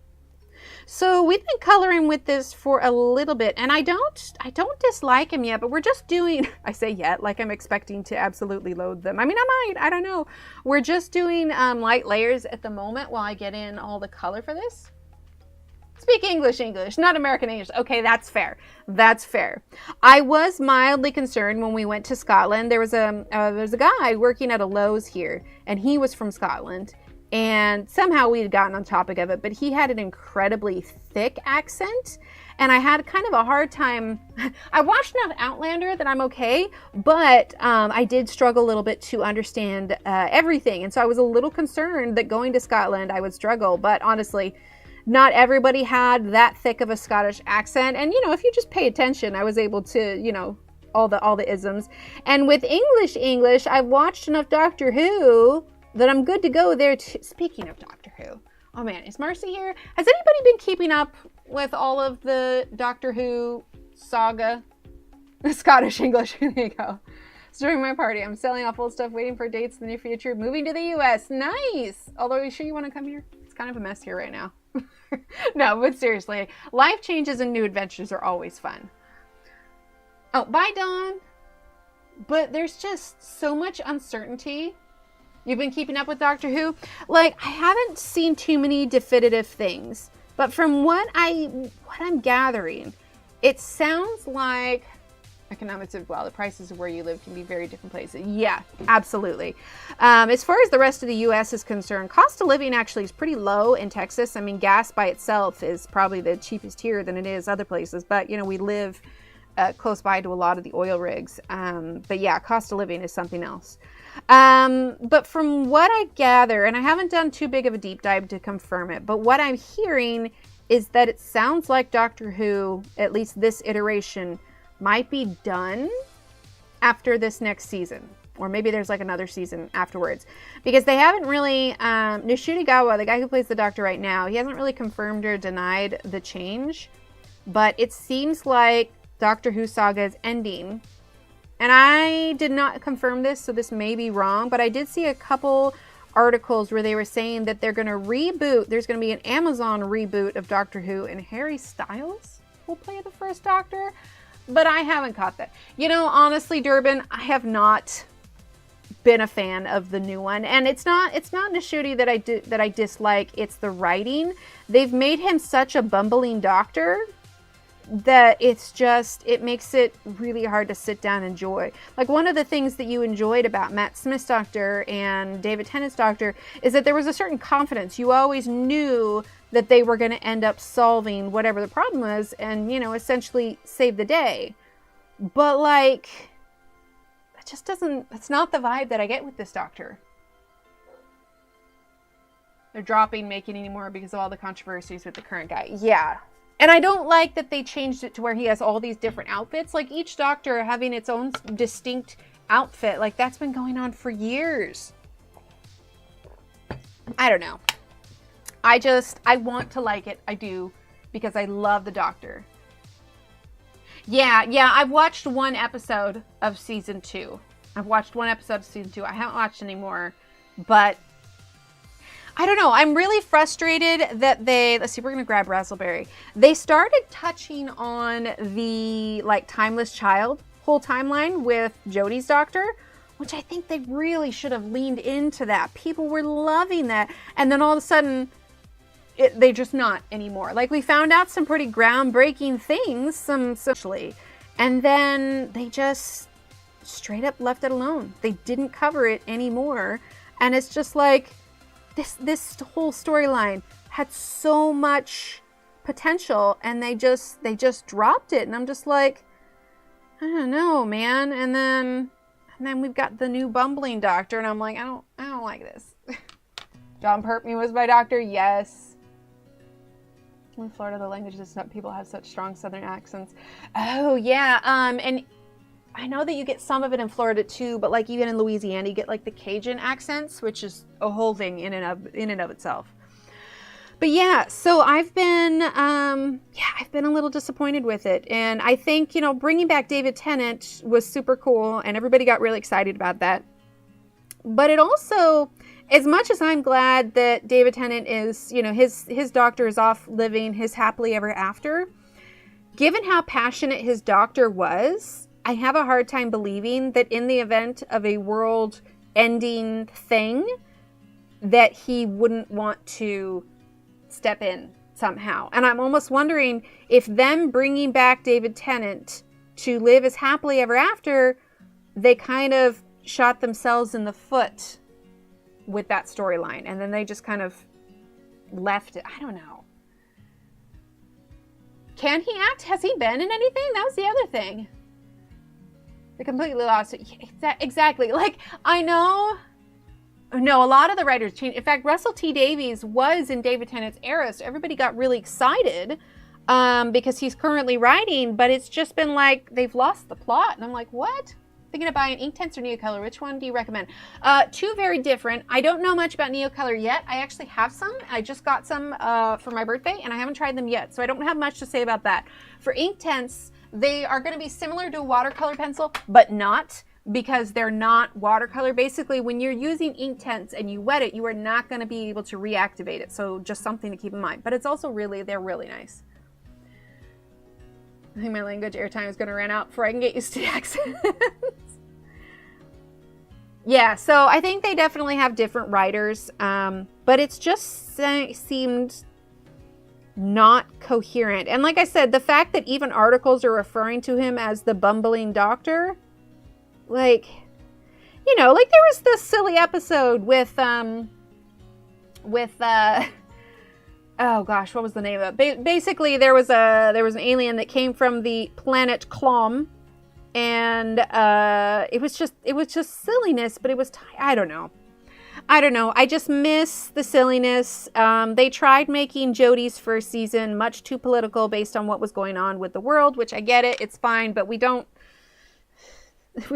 So we've been coloring with this for a little bit, and I don't dislike them yet, but we're just doing, I say yet, like I'm expecting to absolutely load them. I mean, I might, I don't know. We're just doing light layers at the moment while I get in all the color for this. Speak English, not American English. Okay, that's fair. That's fair. I was mildly concerned when we went to Scotland. There's a guy working at a Lowe's here, and he was from Scotland. And somehow we had gotten on topic of it, but he had an incredibly thick accent, and I had kind of a hard time. I watched enough Outlander that I'm okay, but I did struggle a little bit to understand everything, and so I was a little concerned that going to Scotland I would struggle, but honestly, not everybody had that thick of a Scottish accent, and you know, if you just pay attention, I was able to, you know, all the isms. And with English, I've watched enough Doctor Who that I'm good to go there too. Speaking of Doctor Who, oh man, is Marcy here? Has anybody been keeping up with all of the Doctor Who saga? Scottish English, there you go. So during my party, I'm selling off old stuff, waiting for dates in the near future, moving to the US. Nice! Although, are you sure you want to come here? It's kind of a mess here right now. No, but seriously, life changes and new adventures are always fun. Oh, bye, Dawn. But there's just so much uncertainty. You've been keeping up with Doctor Who? Like, I haven't seen too many definitive things, but from what I'm gathering, it sounds like economics of, well, the prices of where you live can be very different places. Yeah, absolutely. As far as the rest of the U.S. is concerned, cost of living actually is pretty low in Texas. I mean, gas by itself is probably the cheapest here than it is other places, but, you know, we live close by to a lot of the oil rigs. But yeah, cost of living is something else. But from what I gather, and I haven't done too big of a deep dive to confirm it, but what I'm hearing is that it sounds like Doctor Who, at least this iteration, might be done after this next season, or maybe there's like another season afterwards, because they haven't really, Nishutigawa, the guy who plays the Doctor right now, he hasn't really confirmed or denied the change, but it seems like Doctor Who saga is ending, and I did not confirm this, so this may be wrong, but I did see a couple articles where they were saying that they're going to reboot, there's going to be an Amazon reboot of Doctor Who, and Harry Styles will play the first Doctor. But I haven't caught that. You know, honestly, Durbin, I have not been a fan of the new one, and it's not Nishuti that I dislike. It's the writing. They've made him such a bumbling Doctor that it makes it really hard to sit down and enjoy. Like, one of the things that you enjoyed about Matt Smith's Doctor and David Tennant's Doctor is that there was a certain confidence. You always knew that they were going to end up solving whatever the problem was and, you know, essentially save the day. But, like, it just doesn't, it's not the vibe that I get with this Doctor. They're dropping making anymore because of all the controversies with the current guy. Yeah. And I don't like that they changed it to where he has all these different outfits. Like, each Doctor having its own distinct outfit. Like, that's been going on for years. I don't know. I want to like it. I do. Because I love the Doctor. Yeah. I've watched one episode of season 2. I haven't watched any more. But I don't know. I'm really frustrated that let's see, we're going to grab Razzleberry. They started touching on the, like, Timeless Child whole timeline with Jodie's Doctor, which I think they really should have leaned into that. People were loving that. And then all of a sudden, they're just not anymore. Like, we found out some pretty groundbreaking things, socially, and then they just straight up left it alone. They didn't cover it anymore. And it's just like, this whole storyline had so much potential, and they just dropped it. And I'm just like, I don't know, man. And then we've got the new bumbling Doctor, and I'm like, I don't like this. John Pertwee was my Doctor, yes. In Florida, the languages, people have such strong Southern accents. Oh yeah, and I know that you get some of it in Florida too, but like even in Louisiana, you get like the Cajun accents, which is a whole thing in and of itself. But yeah, so I've been a little disappointed with it. And I think, you know, bringing back David Tennant was super cool and everybody got really excited about that. But it also, as much as I'm glad that David Tennant is, you know, his doctor is off living his happily ever after, given how passionate his doctor was, I have a hard time believing that in the event of a world-ending thing, that he wouldn't want to step in somehow. And I'm almost wondering if them bringing back David Tennant to live as happily ever after, they kind of shot themselves in the foot with that storyline. And then they just kind of left it. I don't know. Can he act? Has he been in anything? That was the other thing. They completely lost it. Exactly. Like, I know. No, a lot of the writers changed. In fact, Russell T Davies was in David Tennant's era, so everybody got really excited because he's currently writing, but it's just been like, they've lost the plot. And I'm like, what? Thinking of buying Inktense or Neocolor. Which one do you recommend? Two very different. I don't know much about Neocolor yet. I actually have some. I just got some for my birthday, and I haven't tried them yet, so I don't have much to say about that. For Inktense, they are going to be similar to a watercolor pencil, but not, because they're not watercolor. Basically, when you're using Inktense and you wet it, you are not going to be able to reactivate it. So just something to keep in mind. But it's also they're really nice. I think my language airtime is going to run out before I can get used to the accents. Yeah, so I think they definitely have different writers, but it's just seemed not coherent. And like I said, the fact that even articles are referring to him as the bumbling doctor, like, you know, like there was this silly episode with oh gosh, what was the name of it? Basically, there was an alien that came from the planet Clom, and it was just silliness, but it was I don't know. I just miss the silliness. They tried making Jodie's first season much too political based on what was going on with the world, which I get it, it's fine, but we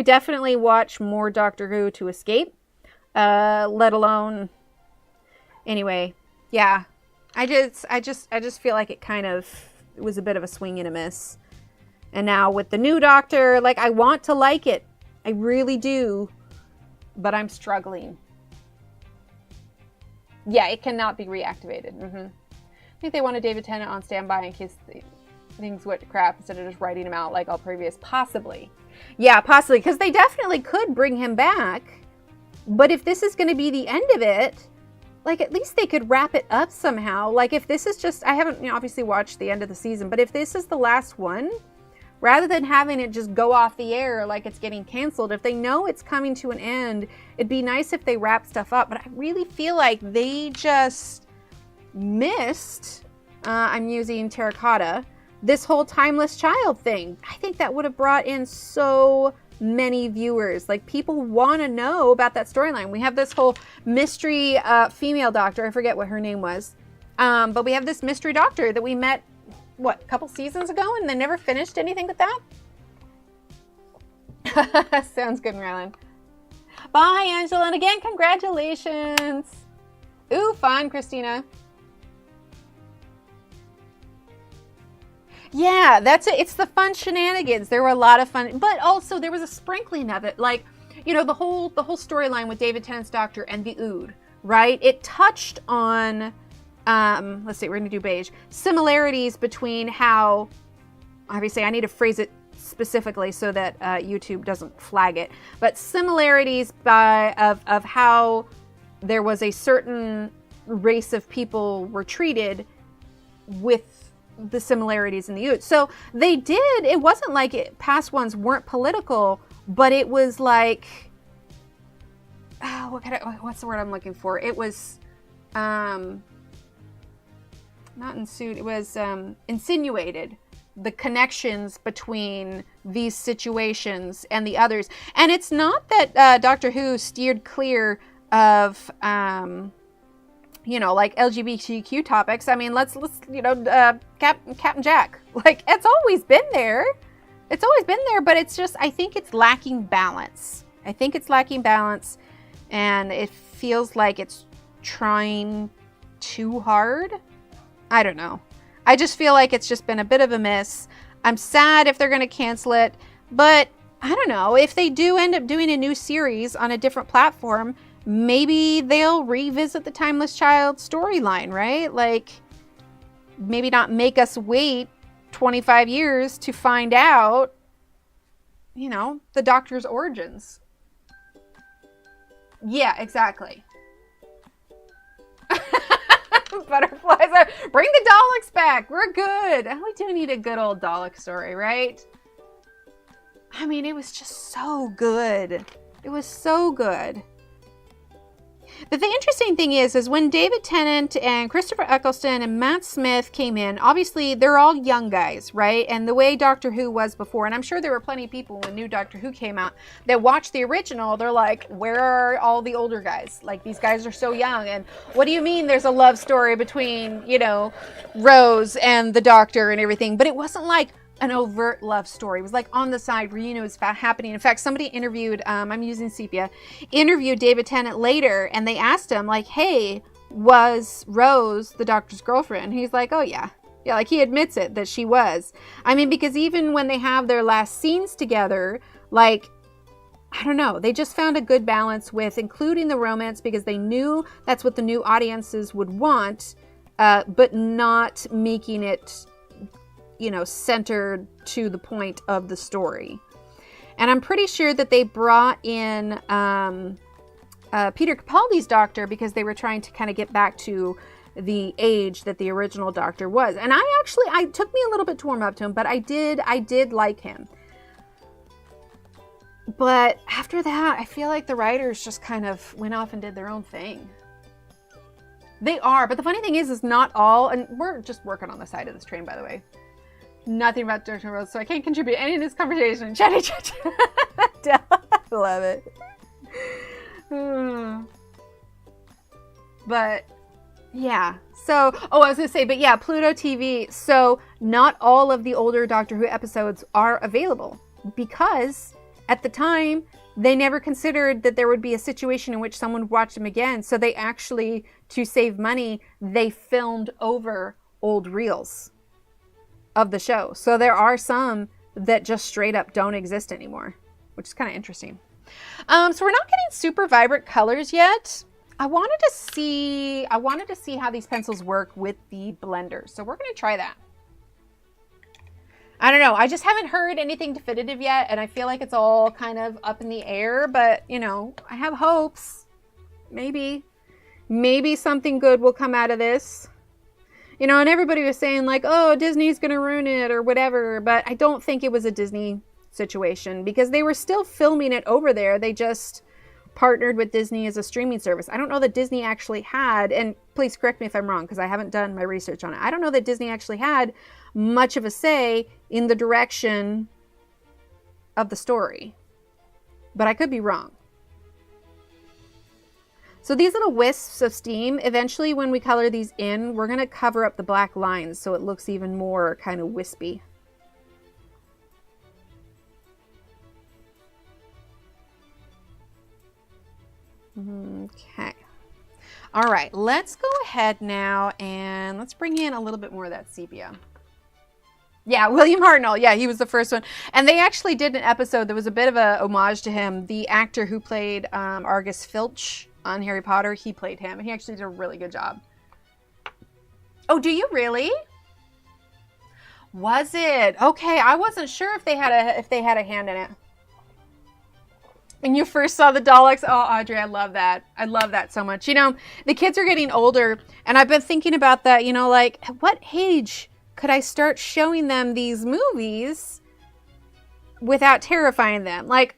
definitely watch more Doctor Who to escape, let alone, anyway, yeah. I just feel like it was a bit of a swing and a miss. And now with the new Doctor, like, I want to like it. I really do. But I'm struggling. Yeah, it cannot be reactivated. I think they wanted David Tennant on standby in case things went to crap instead of just writing him out like all previous. Possibly. Yeah, possibly. Because they definitely could bring him back. But if this is going to be the end of it, like, at least they could wrap it up somehow. Like, if this is just, I haven't obviously watched the end of the season, but if this is the last one, rather than having it just go off the air like it's getting canceled, if they know it's coming to an end, it'd be nice if they wrap stuff up. But I really feel like they just missed, I'm using terracotta, this whole Timeless Child thing. I think that would have brought in so many viewers. Like, people want to know about that storyline. We have this whole mystery female doctor. I forget what her name was. But we have this mystery doctor that we met, what, a couple seasons ago, and they never finished anything with that? Sounds good, Marilyn. Bye, Angela. And again, congratulations. Ooh, fun, Christina. Yeah, that's it. It's the fun shenanigans. There were a lot of fun, but also there was a sprinkling of it. Like, you know, the whole storyline with David Tennant's doctor and the Ood, right? It touched on, let's see, we're going to do beige. Similarities between how, obviously I need to phrase it specifically so that YouTube doesn't flag it, but similarities of how there was a certain race of people were treated with the similarities in the Ute. So they did, it wasn't like past ones weren't political, but it was like, what's the word I'm looking for? It was, not ensued, it was insinuated the connections between these situations and the others. And it's not that Doctor Who steered clear of, you know, like LGBTQ topics. I mean, let's you know, Captain Jack. Like, it's always been there. It's always been there, but it's just, I think it's lacking balance. I think it's lacking balance, and it feels like it's trying too hard. I don't know. I just feel like it's just been a bit of a miss. I'm sad if they're going to cancel it, but I don't know. If they do end up doing a new series on a different platform, maybe they'll revisit the Timeless Child storyline, right? Like, maybe not make us wait 25 years to find out, you know, the Doctor's origins. Yeah, exactly. Butterflies are, bring the Daleks back. We're good. We do need a good old Dalek story, right? I mean, it was just so good. It was so good. But the interesting thing is when David Tennant and Christopher Eccleston and Matt Smith came in, obviously they're all young guys, right? And the way Doctor Who was before, and I'm sure there were plenty of people when new Doctor Who came out that watched the original, they're like, where are all the older guys? Like, these guys are so young. And what do you mean there's a love story between, you know, Rose and the Doctor and everything? But it wasn't like an overt love story. It was like on the side where, you know, it's happening. In fact, somebody interviewed, I'm using Sepia, interviewed David Tennant later, and they asked him, like, hey, was Rose the Doctor's girlfriend? And he's like, oh yeah. Yeah, like, he admits it, that she was. I mean, because even when they have their last scenes together, like, I don't know, they just found a good balance with including the romance because they knew that's what the new audiences would want, but not making it, you know, centered to the point of the story. And I'm pretty sure that they brought in Peter Capaldi's Doctor because they were trying to kind of get back to the age that the original Doctor was. And I took me a little bit to warm up to him, but I did like him. But after that, I feel like the writers just kind of went off and did their own thing. They are, but the funny thing is not all, and we're just working on the side of this train, by the way. Nothing about Dr. Rose, so I can't contribute any of this conversation. Chatty chat. I love it. But yeah, so, I was gonna say, but yeah, Pluto TV. So not all of the older Doctor Who episodes are available because at the time they never considered that there would be a situation in which someone would watch them again. So they actually, to save money, they filmed over old reels of the show. So there are some that just straight up don't exist anymore, which is kind of interesting. So we're not getting super vibrant colors yet. I wanted to see how these pencils work with the blender. So we're going to try that. I don't know. I just haven't heard anything definitive yet, and I feel like it's all kind of up in the air, but you know, I have hopes. Maybe something good will come out of this. You know, and everybody was saying like, oh, Disney's going to ruin it or whatever. But I don't think it was a Disney situation because they were still filming it over there. They just partnered with Disney as a streaming service. I don't know that Disney actually had, and please correct me if I'm wrong because I haven't done my research on it. I don't know that Disney actually had much of a say in the direction of the story. But I could be wrong. So these little wisps of steam, eventually when we color these in, we're going to cover up the black lines so it looks even more kind of wispy. Okay. All right, let's go ahead now and let's bring in a little bit more of that sepia. Yeah, William Hartnell. Yeah, he was the first one. And they actually did an episode that was a bit of a homage to him. The actor who played Argus Filch on Harry Potter, he played him, and he actually did a really good job. Oh, do you really? Was it? Okay, I wasn't sure if they had a hand in it. And you first saw the Daleks. Oh, Audrey, I love that. I love that so much. You know, the kids are getting older, and I've been thinking about that, you know, like, at what age could I start showing them these movies without terrifying them? Like,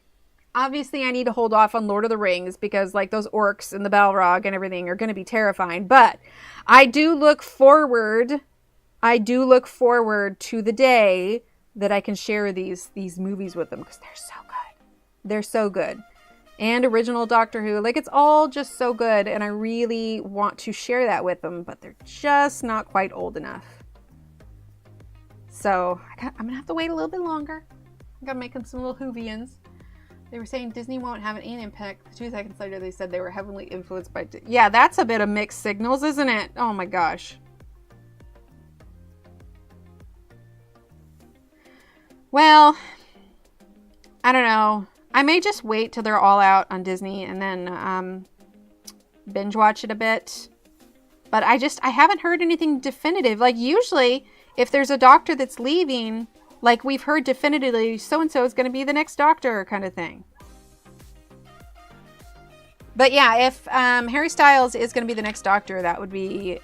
obviously, I need to hold off on Lord of the Rings because, like, those orcs and the Balrog and everything are going to be terrifying. But I do look forward to the day that I can share these movies with them because they're so good. They're so good. And original Doctor Who. Like, it's all just so good, and I really want to share that with them, but they're just not quite old enough. So I'm going to have to wait a little bit longer. I gotta make them some little Whovians. They were saying Disney won't have an alien pick. 2 seconds later, they said they were heavily influenced by... Yeah, that's a bit of mixed signals, isn't it? Oh my gosh. Well, I don't know. I may just wait till they're all out on Disney and then binge watch it a bit. But I haven't heard anything definitive. Like, usually, if there's a doctor that's leaving... Like, we've heard definitively, so-and-so is going to be the next Doctor kind of thing. But yeah, if Harry Styles is going to be the next Doctor, that would be...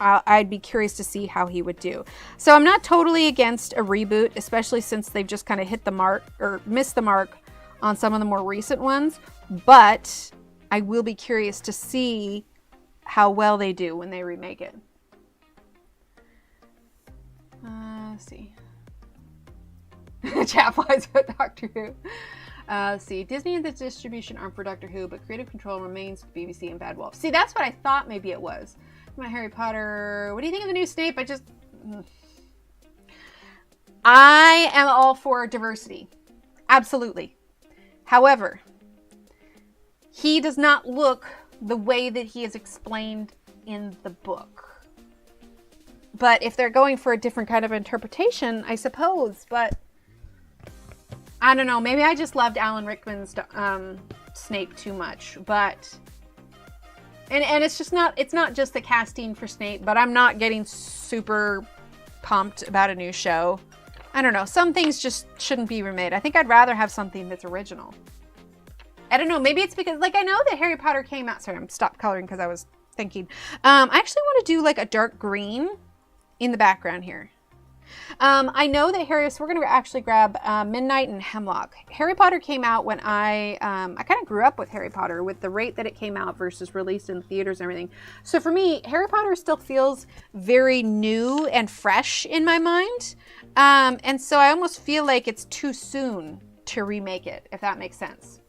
I'd be curious to see how he would do. So I'm not totally against a reboot, especially since they've just kind of hit the mark, or missed the mark on some of the more recent ones. But I will be curious to see how well they do when they remake it. Let's see. Chat flies with Doctor Who. Let's see. Disney and the distribution aren't for Doctor Who, but creative control remains with BBC and Bad Wolf. See, that's what I thought maybe it was. My Harry Potter. What do you think of the new Snape? I am all for diversity. Absolutely. However, he does not look the way that he is explained in the book. But if they're going for a different kind of interpretation, I suppose. But I don't know. Maybe I just loved Alan Rickman's Snape too much. But and it's just not. It's not just the casting for Snape. But I'm not getting super pumped about a new show. I don't know. Some things just shouldn't be remade. I think I'd rather have something that's original. I don't know. Maybe it's because, like, I know that Harry Potter came out. Sorry, I'm stopped coloring because I was thinking. I actually want to do like a dark green in the background here. I know that so we're going to actually grab Midnight and Hemlock. Harry Potter came out when I kind of grew up with Harry Potter with the rate that it came out versus released in theaters and everything. So for me, Harry Potter still feels very new and fresh in my mind. And so I almost feel like it's too soon to remake it, if that makes sense.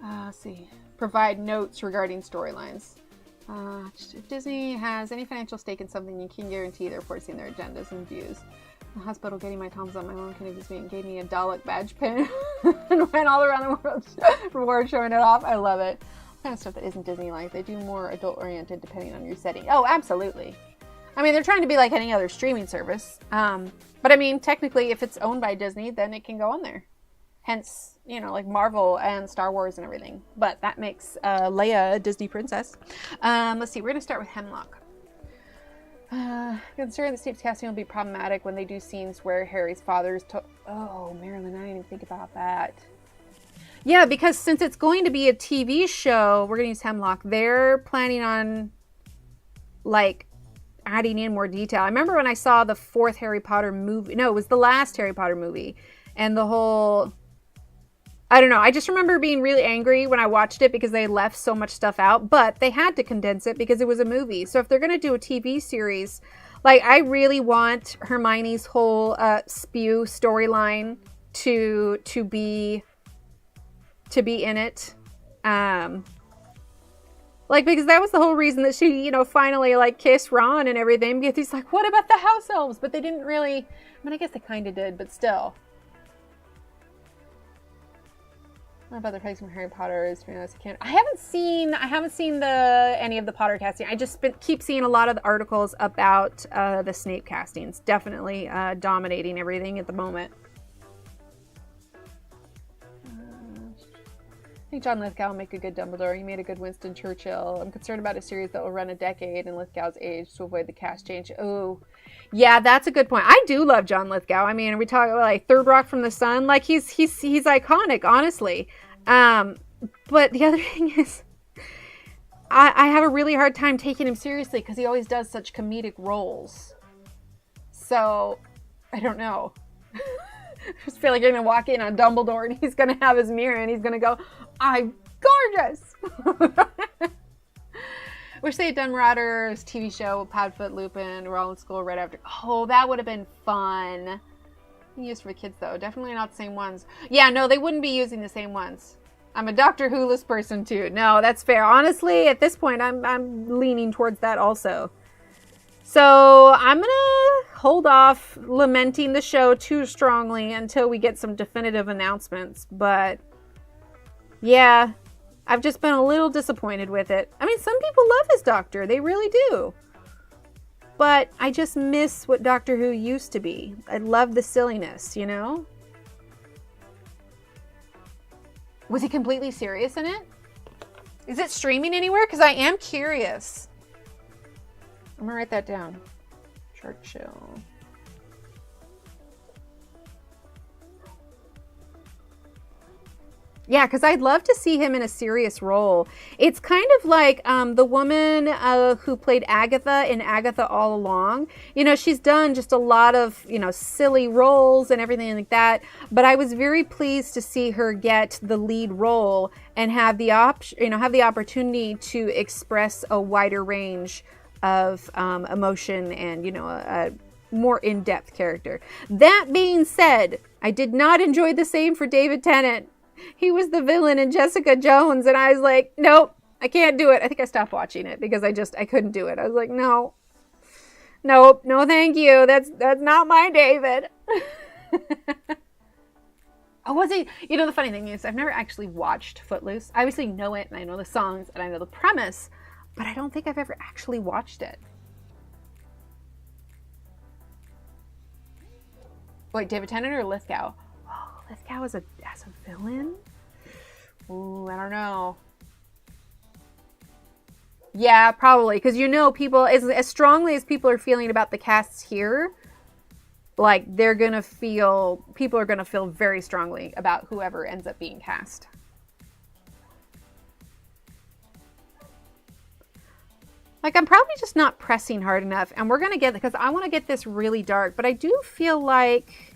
Let's see. Provide notes regarding storylines. If Disney has any financial stake in something, you can guarantee they're forcing their agendas and views. The hospital getting my thumbs up, my mom gave me a Dalek badge pin and went all around the world showing it off. I love it. Kind of stuff that isn't Disney-like. They do more adult-oriented depending on your setting. Oh, absolutely. I mean, they're trying to be like any other streaming service. But I mean, technically, if it's owned by Disney, then it can go on there. Hence, you know, like Marvel and Star Wars and everything. But that makes Leia a Disney princess. Let's see. We're going to start with Hemlock. Considering that Snape's casting will be problematic when they do scenes where Harry's father is Oh, Marilyn, I didn't even think about that. Yeah, because since it's going to be a TV show, we're going to use Hemlock. They're planning on, like, adding in more detail. I remember when I saw the 4th Harry Potter movie. No, it was the last Harry Potter movie. And the whole... I don't know. I just remember being really angry when I watched it because they left so much stuff out. But they had to condense it because it was a movie. So if they're going to do a TV series, like, I really want Hermione's whole spew storyline to be in it. Like, because that was the whole reason that she, you know, finally, like, kissed Ron and everything. Because he's like, what about the house elves? But they didn't really... I mean, I guess they kind of did, but still. What about the place from Harry Potter is, to be honest, I haven't seen any of the Potter casting. I just keep seeing a lot of the articles about the Snape castings. Definitely dominating everything at the moment. I think John Lithgow will make a good Dumbledore. He made a good Winston Churchill. I'm concerned about a series that will run a decade in Lithgow's age to avoid the cast change. Oh, yeah, that's a good point. I do love John Lithgow. I mean, are we talking about, like, Third Rock from the Sun? Like, he's iconic, honestly. But the other thing is, I have a really hard time taking him seriously because he always does such comedic roles. So, I don't know. I just feel like you're going to walk in on Dumbledore and he's going to have his mirror and he's going to go, I'm gorgeous! Wish they had done Marauders TV show, Padfoot, Lupin, we're all in school right after. Oh, that would have been fun. Used for kids, though. Definitely not the same ones. Yeah, no, they wouldn't be using the same ones. I'm a Doctor Who-less person, too. No, that's fair. Honestly, at this point, I'm leaning towards that also. So, I'm gonna hold off lamenting the show too strongly until we get some definitive announcements. But yeah, I've just been a little disappointed with it. I mean, some people love his Doctor. They really do. But I just miss what Doctor Who used to be. I love the silliness, you know? Was he completely serious in it? Is it streaming anywhere? Because I am curious. I'm going to write that down. Churchill. Yeah, because I'd love to see him in a serious role. It's kind of like the woman who played Agatha in Agatha All Along. You know, she's done just a lot of, you know, silly roles and everything like that. But I was very pleased to see her get the lead role and have the opportunity to express a wider range of emotion and, you know, a more in-depth character. That being said, I did not enjoy the same for David Tennant. He was the villain in Jessica Jones, and I was like, nope, I can't do it. I think I stopped watching it because I couldn't do it. I was like, no, thank you. That's not my David. Oh, was he? You know, the funny thing is, I've never actually watched Footloose. I obviously know it, and I know the songs, and I know the premise, but I don't think I've ever actually watched it. Wait, David Tennant or Lithgow? Lithgow as a villain? Ooh, I don't know. Yeah, probably. Because, you know, people, as strongly as people are feeling about the casts here, like, people are going to feel very strongly about whoever ends up being cast. Like, I'm probably just not pressing hard enough. And we're going to get, because I want to get this really dark. But I do feel like...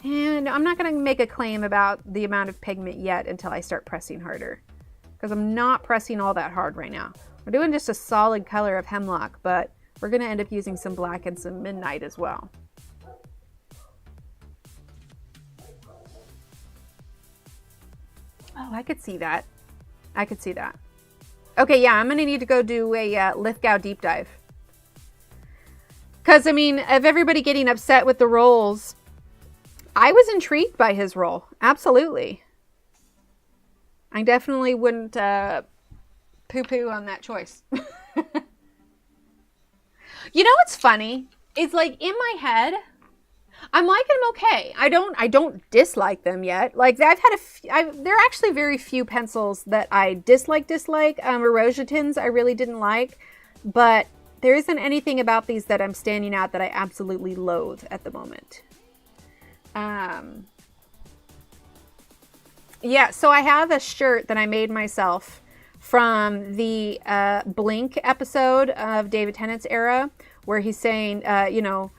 And I'm not going to make a claim about the amount of pigment yet until I start pressing harder. Because I'm not pressing all that hard right now. We're doing just a solid color of Hemlock, but we're going to end up using some black and some Midnight as well. Oh, I could see that. I could see that. Okay, yeah, I'm going to need to go do a Lithgow deep dive. Because, I mean, of everybody getting upset with the roles... I was intrigued by his role. Absolutely. I definitely wouldn't poo-poo on that choice. You know what's funny? It's like in my head, I'm liking them okay. I don't dislike them yet. Like I've had there are actually very few pencils that I dislike. Erosiatins I really didn't like, but there isn't anything about these that I'm standing out that I absolutely loathe at the moment. Yeah, so I have a shirt that I made myself from the Blink episode of David Tennant's era, where he's saying, the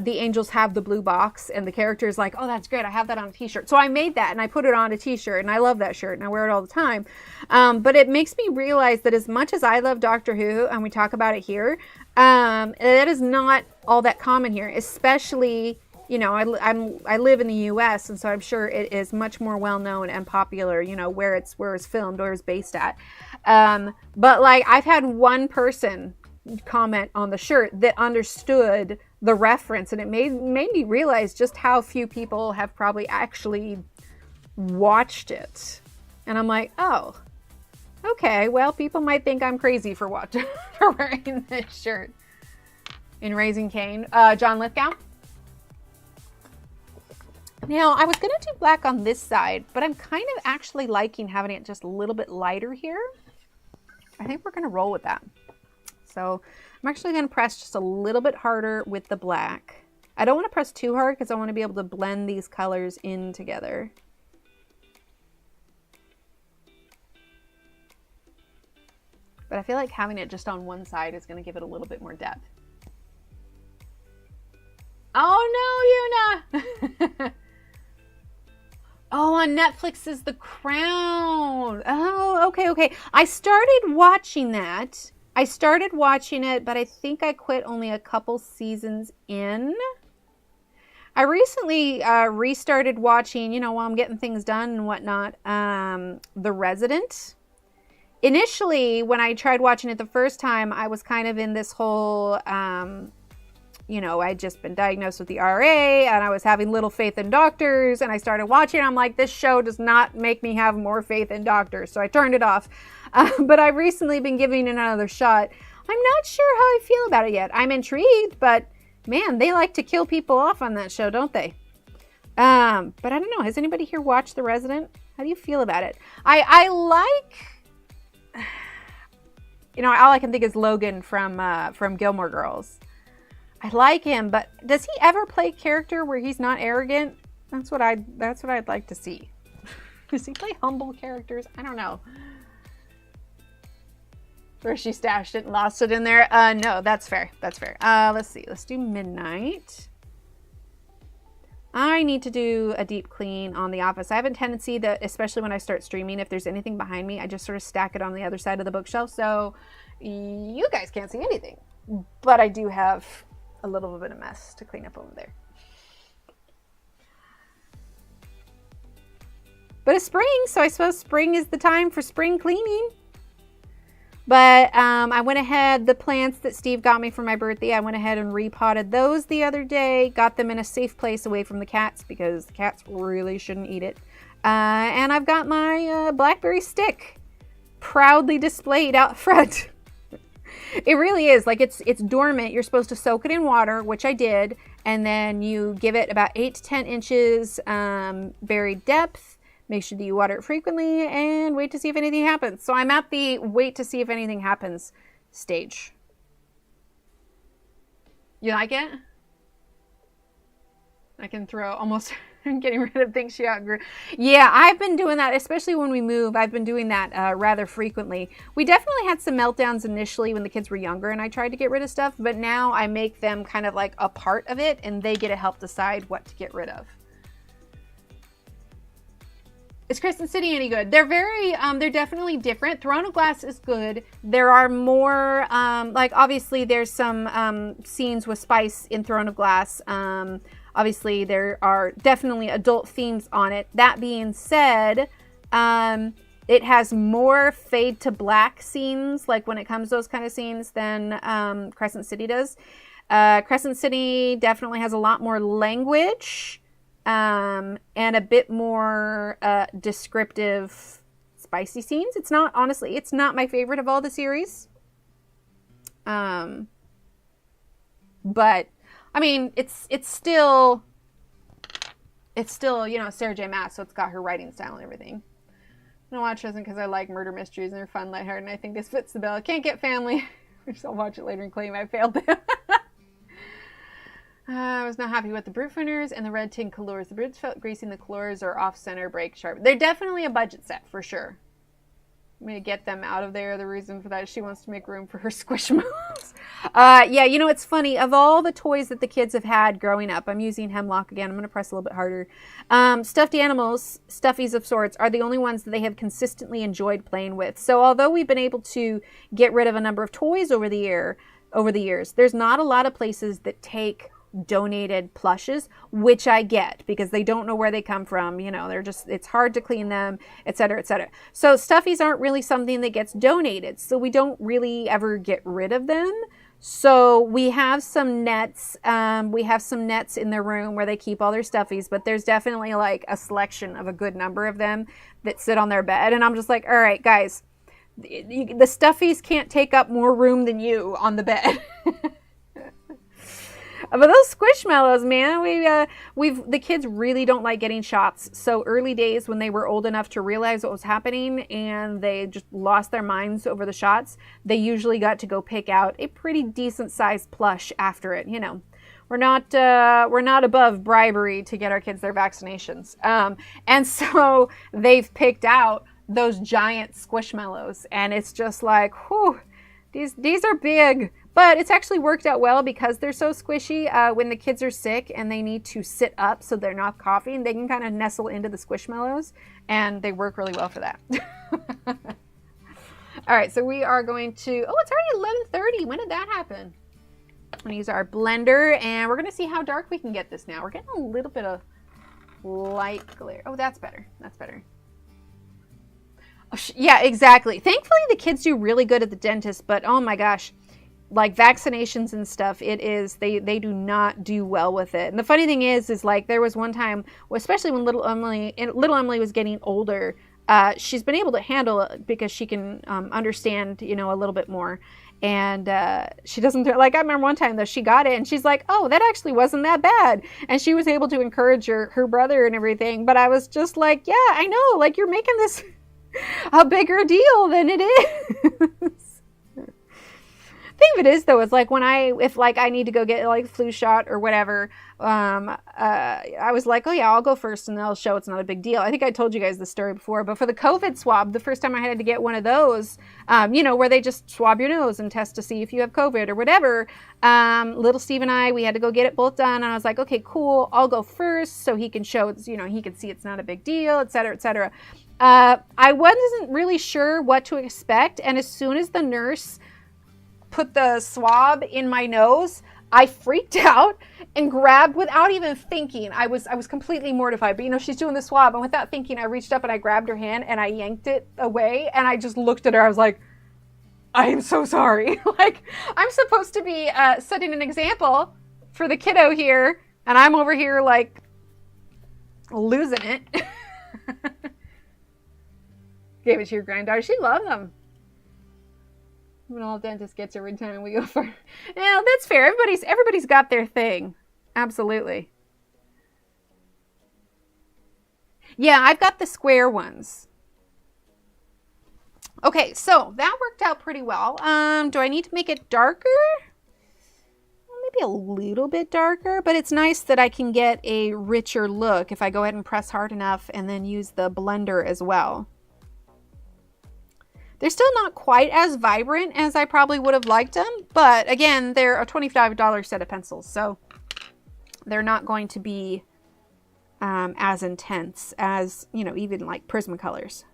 angels have the blue box, and the character is like, oh, that's great, I have that on a t-shirt. So I made that, and I put it on a t-shirt, and I love that shirt, and I wear it all the time. But it makes me realize that as much as I love Doctor Who, and we talk about it here, that is not all that common here, especially... You know, I live in the U.S., and so I'm sure it is much more well known and popular. You know, where it's filmed or is based at. But like, I've had one person comment on the shirt that understood the reference, and it made me realize just how few people have probably actually watched it. And I'm like, oh, okay. Well, people might think I'm crazy for wearing this shirt. In Raising Cain, John Lithgow. Now, I was going to do black on this side, but I'm kind of actually liking having it just a little bit lighter here. I think we're going to roll with that. So I'm actually going to press just a little bit harder with the black. I don't want to press too hard because I want to be able to blend these colors in together. But I feel like having it just on one side is going to give it a little bit more depth. Oh no, Yuna! Oh, on Netflix is The Crown. Oh, okay. I started watching that. I started watching it, but I think I quit only a couple seasons in. I recently restarted watching, you know, while I'm getting things done and whatnot, The Resident. Initially, when I tried watching it the first time, I was kind of in this whole you know, I'd just been diagnosed with the RA and I was having little faith in doctors, and I started watching. I'm like, this show does not make me have more faith in doctors. So I turned it off. But I've recently been giving it another shot. I'm not sure how I feel about it yet. I'm intrigued, but man, they like to kill people off on that show, don't they? But I don't know. Has anybody here watched The Resident? How do you feel about it? I like, you know, all I can think is Logan from Gilmore Girls. I like him, but does he ever play a character where he's not arrogant? That's what I'd like to see. Does he play humble characters? I don't know. Or she stashed it and lost it in there. No, that's fair. That's fair. Let's see. Let's do midnight. I need to do a deep clean on the office. I have a tendency that, especially when I start streaming, if there's anything behind me, I just sort of stack it on the other side of the bookshelf. So you guys can't see anything. But I do have a little bit of mess to clean up over there. But it's spring, so I suppose spring is the time for spring cleaning. But I went ahead, the plants that Steve got me for my birthday, I went ahead and repotted those the other day, got them in a safe place away from the cats because the cats really shouldn't eat it. And I've got my blackberry stick proudly displayed out front. It really is, like it's dormant. You're supposed to soak it in water, which I did, and then you give it about 8 to 10 inches buried depth. Make sure that you water it frequently and wait to see if anything happens. So I'm at the wait to see if anything happens stage. You like it? I can throw almost getting rid of things she outgrew. Yeah, I've been doing that, especially when we move. I've been doing that rather frequently. We definitely had some meltdowns initially when the kids were younger and I tried to get rid of stuff, but now I make them kind of like a part of it and they get to help decide what to get rid of. Is Crescent City any good? They're very, they're definitely different. Throne of Glass is good. There are more, like obviously there's some scenes with spice in Throne of Glass. Obviously there are definitely adult themes on it. That being said, it has more fade to black scenes, like when it comes to those kind of scenes, than Crescent City does. Crescent City definitely has a lot more language. And a bit more descriptive, spicy scenes. It's not, honestly, it's not my favorite of all the series. But I mean, it's still, you know, Sarah J. Maas, so it's got her writing style and everything. I don't watch Resident because I like murder mysteries and they're fun, lighthearted, and I think this fits the bill. I can't get family. I'll watch it later and claim I failed them. I was not happy with the Brute Winners and the red tin colors. The Brutes felt greasy and the colors are off-center, break sharp. They're definitely a budget set, for sure. I'm going to get them out of there. The reason for that is she wants to make room for her Squishmallows. Yeah, you know, it's funny. Of all the toys that the kids have had growing up, I'm using Hemlock again. I'm going to press a little bit harder. Stuffed animals, stuffies of sorts, are the only ones that they have consistently enjoyed playing with. So although we've been able to get rid of a number of toys over the years, there's not a lot of places that take donated plushes, which I get because they don't know where they come from. You know, they're just, it's hard to clean them, etc., etc. So stuffies aren't really something that gets donated. So we don't really ever get rid of them. So we have some nets. We have some nets in their room where they keep all their stuffies, but there's definitely like a selection of a good number of them that sit on their bed. And I'm just like, all right, guys, the stuffies can't take up more room than you on the bed. But those Squishmallows, man, the kids really don't like getting shots. So early days when they were old enough to realize what was happening and they just lost their minds over the shots, they usually got to go pick out a pretty decent sized plush after it. You know, we're not above bribery to get our kids their vaccinations. And so they've picked out those giant Squishmallows, and it's just like, whew, these are big. But it's actually worked out well because they're so squishy. When the kids are sick and they need to sit up so they're not coughing, they can kind of nestle into the Squishmallows, and they work really well for that. All right, so we are going to, oh, it's already 11:30. When did that happen? I'm going to use our blender, and we're going to see how dark we can get this now. We're getting a little bit of light glare. Oh, that's better. That's better. Oh, yeah, exactly. Thankfully, the kids do really good at the dentist, but oh my gosh. like vaccinations and stuff, it is, they do not do well with it. And the funny thing is like there was one time, especially when little Emily was getting older, she's been able to handle it because she can understand, you know, a little bit more. And she doesn't, like, I remember one time though, she got it and she's like, oh, that actually wasn't that bad. And she was able to encourage her brother and everything. But I was just like, yeah, I know, like, you're making this a bigger deal than it is. Thing of it is though, is like if like I need to go get like flu shot or whatever, I was like, oh yeah, I'll go first and they'll show it's not a big deal. I think I told you guys the story before, but for the COVID swab, the first time I had to get one of those, you know, where they just swab your nose and test to see if you have COVID or whatever, little Steve and I, we had to go get it both done. And I was like, okay, cool, I'll go first so he can show it's, you know, he can see it's not a big deal, et cetera, et cetera. I wasn't really sure what to expect. And as soon as the nurse put the swab in my nose, I freaked out and grabbed without even thinking. I was completely mortified, but you know, she's doing the swab, and without thinking, I reached up and I grabbed her hand and I yanked it away, and I just looked at her. I was like, I am so sorry. Like, I'm supposed to be setting an example for the kiddo here, and I'm over here like losing it. Gave it to your granddaughter. She loved them. When all dentist gets every time we go for, yeah, that's fair. Everybody's got their thing. Absolutely. Yeah, I've got the square ones. Okay, so that worked out pretty well. Do I need to make it darker? Well, maybe a little bit darker, but it's nice that I can get a richer look if I go ahead and press hard enough and then use the blender as well. They're still not quite as vibrant as I probably would have liked them, but again, they're a $25 set of pencils, so they're not going to be as intense as, you know, even like Prismacolors.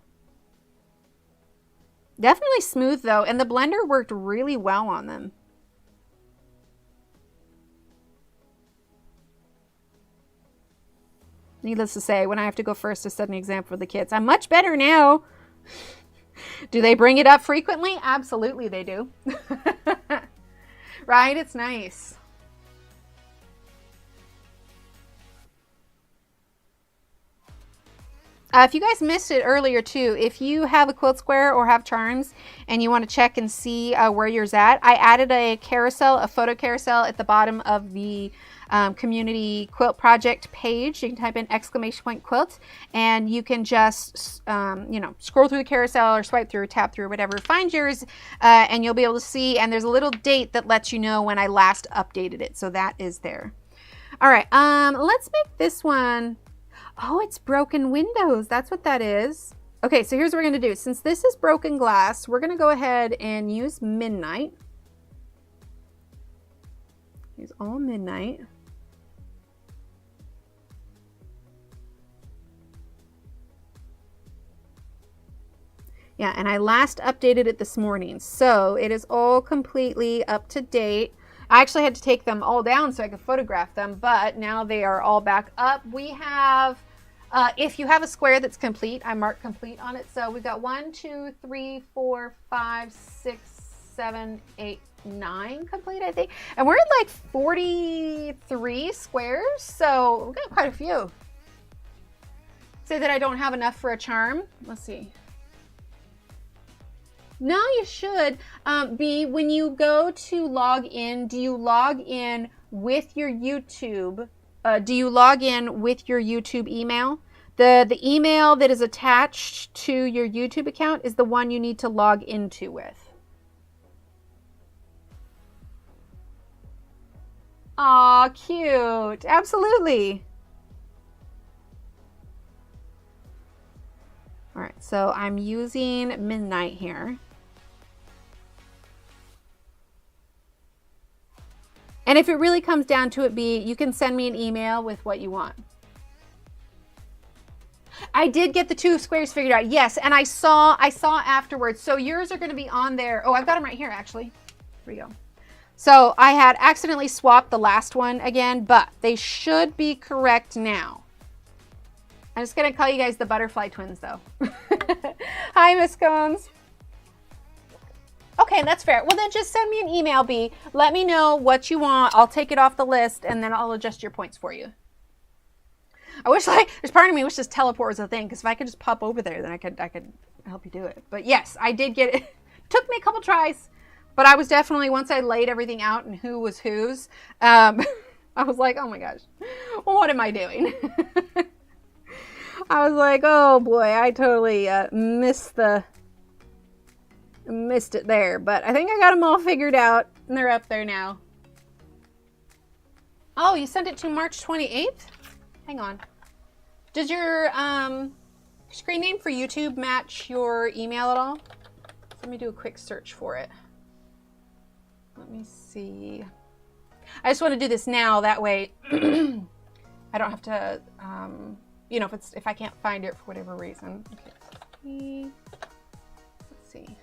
Definitely smooth though, and the blender worked really well on them. Needless to say, when I have to go first to set an exam for the kids, I'm much better now. Do they bring it up frequently? Absolutely they do. Right? It's nice. If you guys missed it earlier too, if you have a quilt square or have charms and you want to check and see where yours at, I added a carousel, a photo carousel at the bottom of the community quilt project page. You can type in !quilt and you can just you know, scroll through the carousel or swipe through or tap through or whatever, find yours, and you'll be able to see, and there's a little date that lets you know when I last updated it, so that is there. All right, let's make this one. Oh, it's broken windows. That's what that is. Okay, so here's what we're going to do. Since this is broken glass, we're going to go ahead and use Midnight. Use all Midnight. Yeah, and I last updated it this morning, so it is all completely up to date. I actually had to take them all down so I could photograph them, but now they are all back up. We have, if you have a square that's complete, I marked complete on it. So we've got 1, 2, 3, 4, 5, 6, 7, 8, 9 complete, I think. And we're at like 43 squares, so we've got quite a few. Say that I don't have enough for a charm. Let's see. No, you should be, when you go to log in, do you log in with your YouTube? Do you log in with your YouTube email? The email that is attached to your YouTube account is the one you need to log into with. Aw, cute. Absolutely. All right, so I'm using Midnight here. And if it really comes down to it, you can send me an email with what you want. I did get the 2 squares figured out. Yes, and I saw afterwards. So yours are going to be on there. Oh, I've got them right here, actually. Here we go. So I had accidentally swapped the last one again, but they should be correct now. I'm just going to call you guys the Butterfly Twins, though. Hi, Miss Combs. Okay. Okay, that's fair. Well, then just send me an email, B. Let me know what you want. I'll take it off the list, and then I'll adjust your points for you. I wish, like, there's part of me wish this teleport was a thing, because if I could just pop over there, then I could help you do it. But yes, I did get it. Took me a couple tries, but I was definitely, once I laid everything out and who was whose, I was like, oh my gosh, what am I doing? I was like, oh boy, I totally missed it there, but I think I got them all figured out, and they're up there now. Oh, you sent it to March 28th? Hang on. Does your screen name for YouTube match your email at all? Let me do a quick search for it. Let me see. I just want to do this now, that way I don't have to, you know, if I can't find it for whatever reason. Okay. Let's see.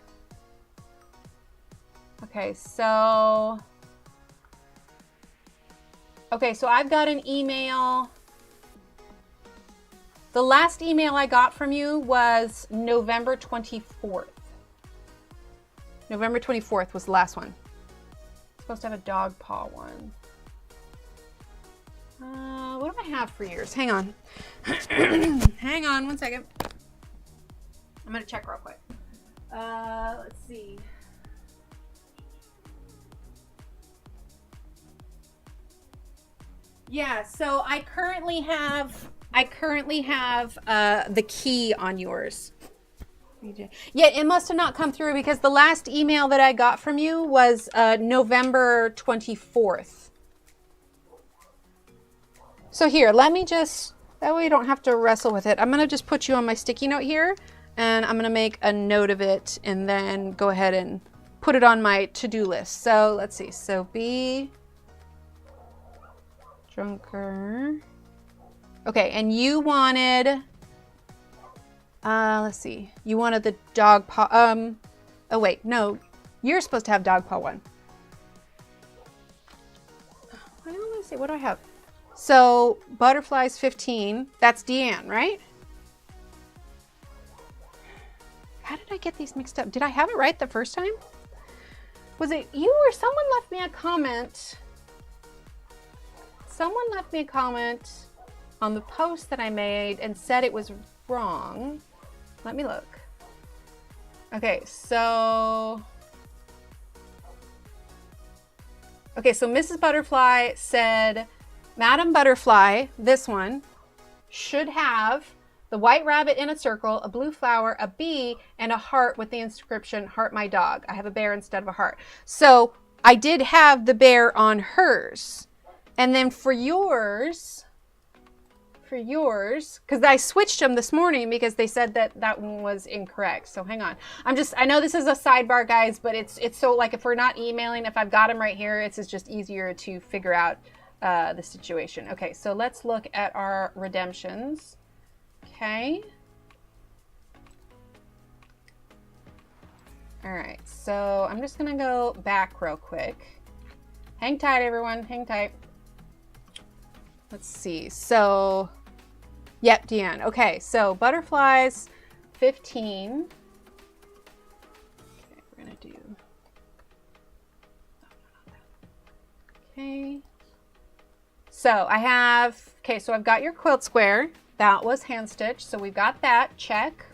Okay, so I've got an email. The last email I got from you was November 24th. November 24th was the last one. It's supposed to have a dog paw one. What do I have for yours? Hang on. Hang on one second. I'm going to check real quick. Let's see. Yeah, so I currently have the key on yours. Yeah, it must have not come through because the last email that I got from you was November 24th. So here, let me just, that way you don't have to wrestle with it. I'm going to just put you on my sticky note here, and I'm going to make a note of it and then go ahead and put it on my to-do list. So let's see. So be drunker. Okay, and you wanted, let's see, you wanted the dog paw, oh wait, no, you're supposed to have dog paw one. I don't want to see, what do I have? So, butterflies 15, that's Deanne, right? How did I get these mixed up? Did I have it right the first time? Was it you or someone left me a comment? Someone left me a comment on the post that I made and said it was wrong. Let me look. Okay, so Mrs. Butterfly said, Madam Butterfly, this one, should have the white rabbit in a circle, a blue flower, a bee, and a heart with the inscription, Heart My Dog. I have a bear instead of a heart. So I did have the bear on hers. And then for yours, because I switched them this morning because they said that one was incorrect. So hang on. I know this is a sidebar, guys, but it's so, like, if we're not emailing, if I've got them right here, it's just easier to figure out the situation. Okay, so let's look at our redemptions. Okay. All right, so I'm just gonna go back real quick. Hang tight, everyone, hang tight. Let's see, so, yep, Deanne. Okay, so butterflies, 15. Okay, we're gonna do, okay. So I have, okay, so I've got your quilt square. That was hand stitched, so we've got that, check.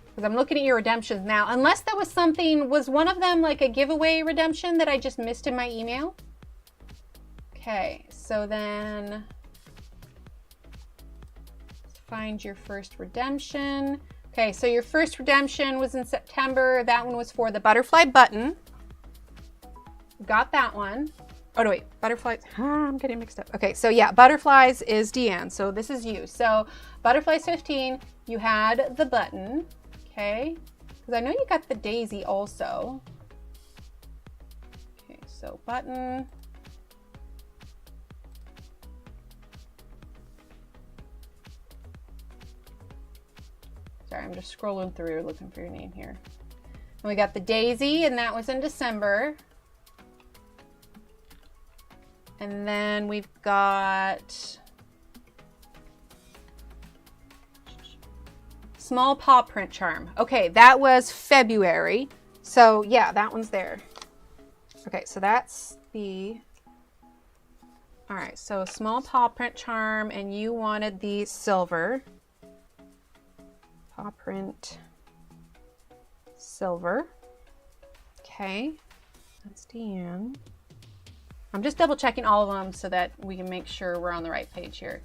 Because I'm looking at your redemptions now. Unless that was something, was one of them like a giveaway redemption that I just missed in my email? Okay, so then let's find your first redemption. Okay, so your first redemption was in September. That one was for the butterfly button. Got that one. Oh, no, wait, butterflies. I'm getting mixed up. Okay, so yeah, butterflies is Deanne. So this is you. So butterflies 15, you had the button. Okay, because I know you got the daisy also. Okay, so button. Sorry, I'm just scrolling through looking for your name here. And we got the daisy, and that was in December. And then we've got small paw print charm. Okay, that was February. So yeah, that one's there. Okay, so that's the, all right, so small paw print charm, and you wanted the silver. Paw print silver. Okay, that's Deanne. I'm just double checking all of them so that we can make sure we're on the right page here.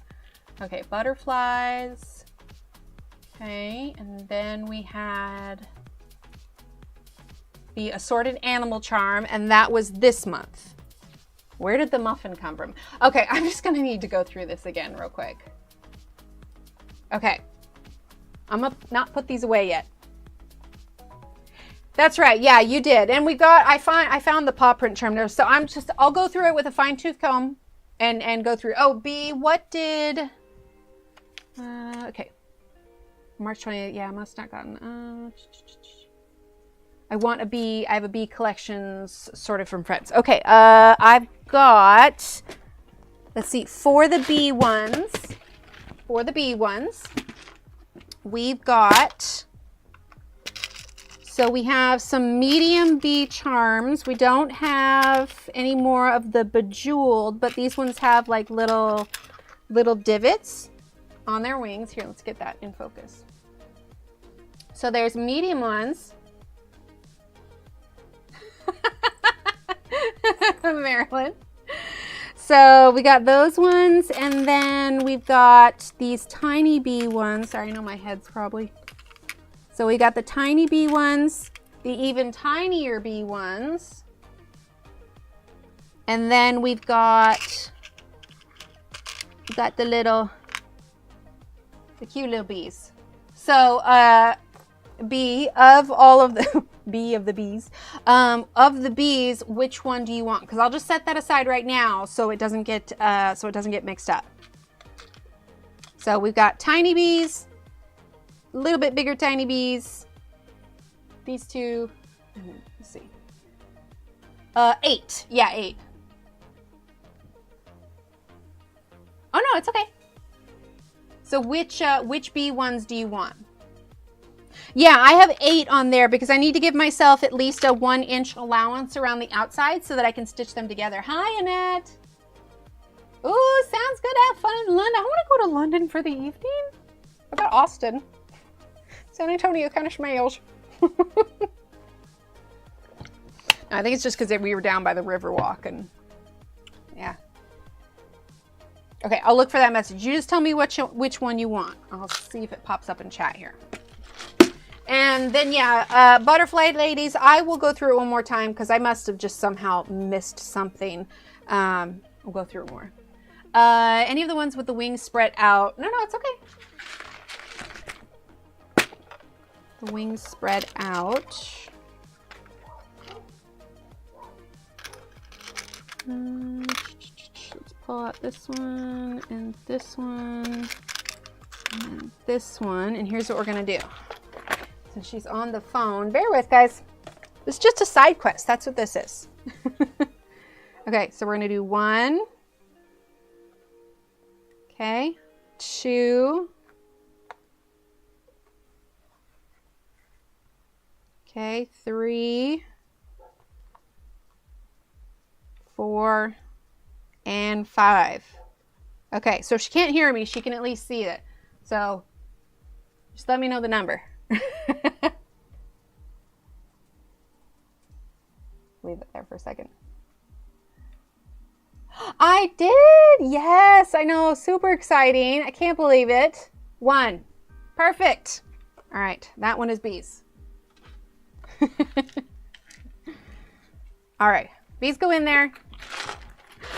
Okay, butterflies. Okay, and then we had the assorted animal charm, and that was this month. Where did the muffin come from? Okay, I'm just gonna need to go through this again real quick. Okay, I'm gonna not put these away yet. That's right, yeah, you did. And we got, I found the paw print charm there. So I'll go through it with a fine tooth comb and go through. Oh, B, what did, okay. March 28th, yeah, I must not gotten, I have a B collections sorted from friends. Okay, I've got, let's see, for the B ones, we've got, so we have some medium B charms. We don't have any more of the bejeweled, but these ones have like little divots on their wings. Here, let's get that in focus. So there's medium ones. Marilyn. So we got those ones, and then we've got these tiny bee ones. Sorry, I know my head's probably. So we got the tiny bee ones, the even tinier bee ones, and then we've got the cute little bees. So B of all of the B of the bees, which one do you want? Because I'll just set that aside right now so it doesn't get mixed up. So we've got tiny bees, a little bit bigger tiny bees, these two. Let's see, 8. Yeah, 8. Oh no, it's okay. So which bee ones do you want? Yeah, I have 8 on there because I need to give myself at least a 1-inch allowance around the outside so that I can stitch them together. Hi, Annette. Ooh, sounds good. Have fun in London. I want to go to London for the evening. What about Austin? San Antonio kind of schmales. I think it's just because we were down by the Riverwalk and yeah. Okay, I'll look for that message. You just tell me which one you want. I'll see if it pops up in chat here. And then, yeah, butterfly ladies, I will go through it one more time because I must have just somehow missed something. We'll go through it more. Any of the ones with the wings spread out? No, it's okay. The wings spread out. Let's pull out this one and this one and this one. And here's what we're going to do. Since she's on the phone, bear with, guys. It's just a side quest. That's what this is. Okay, so we're going to do 1. Okay, 2. Okay, 3, 4, and 5. Okay, so if she can't hear me, she can at least see it. So just let me know the number. Leave it there for a second. I did! Yes, I know. Super exciting. I can't believe it. 1. Perfect. All right, that one is bees. All right, bees go in there.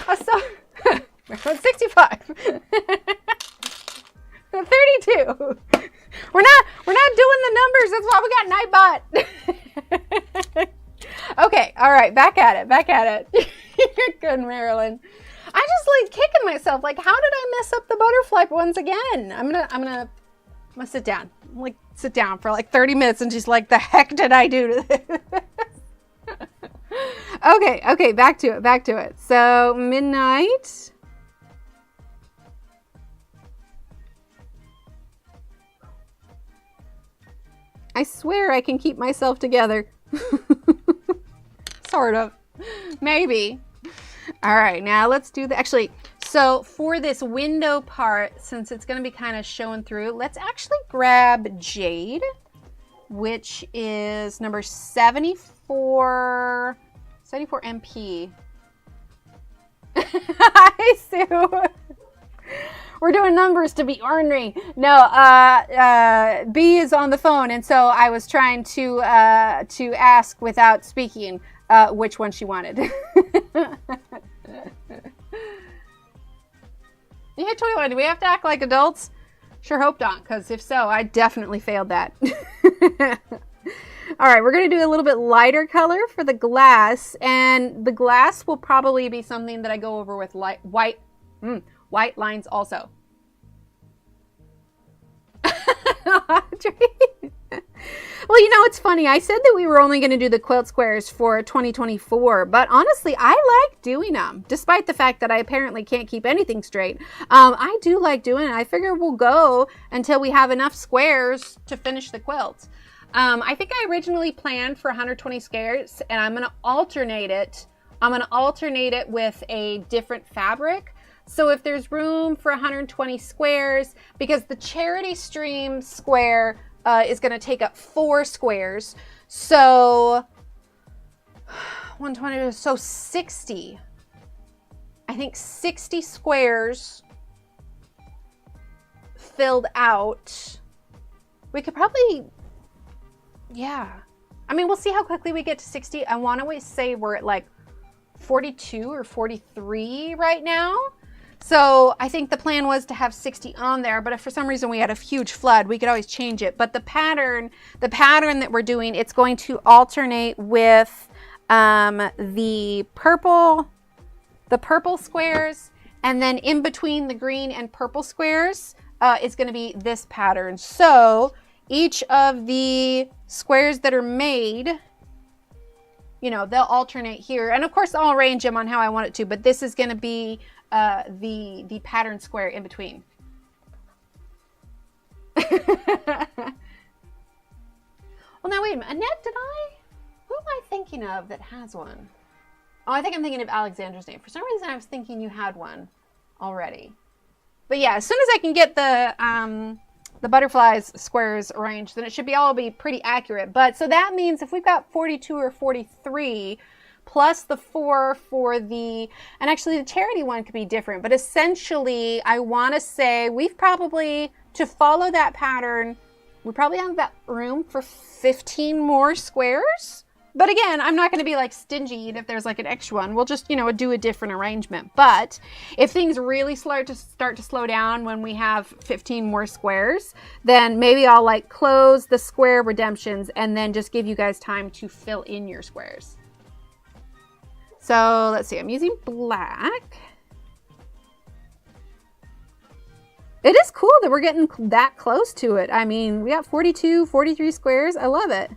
Oh, so 65. 32. We're not doing the numbers. That's why we got Nightbot. Okay, all right, back at it. You're good, Marilyn. I just like kicking myself. Like, how did I mess up the butterfly ones again? I'm gonna sit down. Like, sit down for like 30 minutes and just like, the heck did I do to this? Okay, back to it. So midnight. I swear I can keep myself together. Sort of. Maybe. All right, now let's do the, actually, so for this window part, since it's going to be kind of showing through, let's actually grab Jade, which is number 74 MP. Hi, Sue. We're doing numbers to be ornery. No, B is on the phone, and so I was trying to ask without speaking which one she wanted. You hit 21. Do we have to act like adults? Sure hope not, because if so, I definitely failed that. All right, we're going to do a little bit lighter color for the glass, and the glass will probably be something that I go over with white lines also. Well, you know, it's funny. I said that we were only going to do the quilt squares for 2024, but honestly, I like doing them, despite the fact that I apparently can't keep anything straight. I do like doing it. I figure we'll go until we have enough squares to finish the quilt. I think I originally planned for 120 squares, and I'm going to alternate it. I'm going to alternate it with a different fabric. So if there's room for 120 squares, because the charity stream square is going to take up 4 squares. So 120, so 60. I think 60 squares filled out. We could probably, yeah. I mean, we'll see how quickly we get to 60. I want to say we're at like 42 or 43 right now. So I think the plan was to have 60 on there, but if for some reason we had a huge flood, we could always change it. But the pattern that we're doing, it's going to alternate with the purple squares, and then in between the green and purple squares is going to be this pattern. So each of the squares that are made, you know, they'll alternate here. And of course, I'll arrange them on how I want it to, but this is going to be the pattern square in between. Well, now wait a minute. Annette, who am I thinking of that has one? Oh, I think I'm thinking of Alexandra's name. For some reason, I was thinking you had one already. But yeah, as soon as I can get the butterflies squares arranged, then it should all be pretty accurate. But so that means if we've got 42 or 43, plus the 4 for the, and actually the charity one could be different, but essentially I want to say we've probably, to follow that pattern, we probably have that room for 15 more squares. But again, I'm not going to be like stingy if there's like an extra one. We'll just, you know, do a different arrangement. But if things really start to slow down when we have 15 more squares, then maybe I'll like close the square redemptions and then just give you guys time to fill in your squares. So let's see, I'm using black. It is cool that we're getting that close to it. I mean, we got 42, 43 squares. I love it.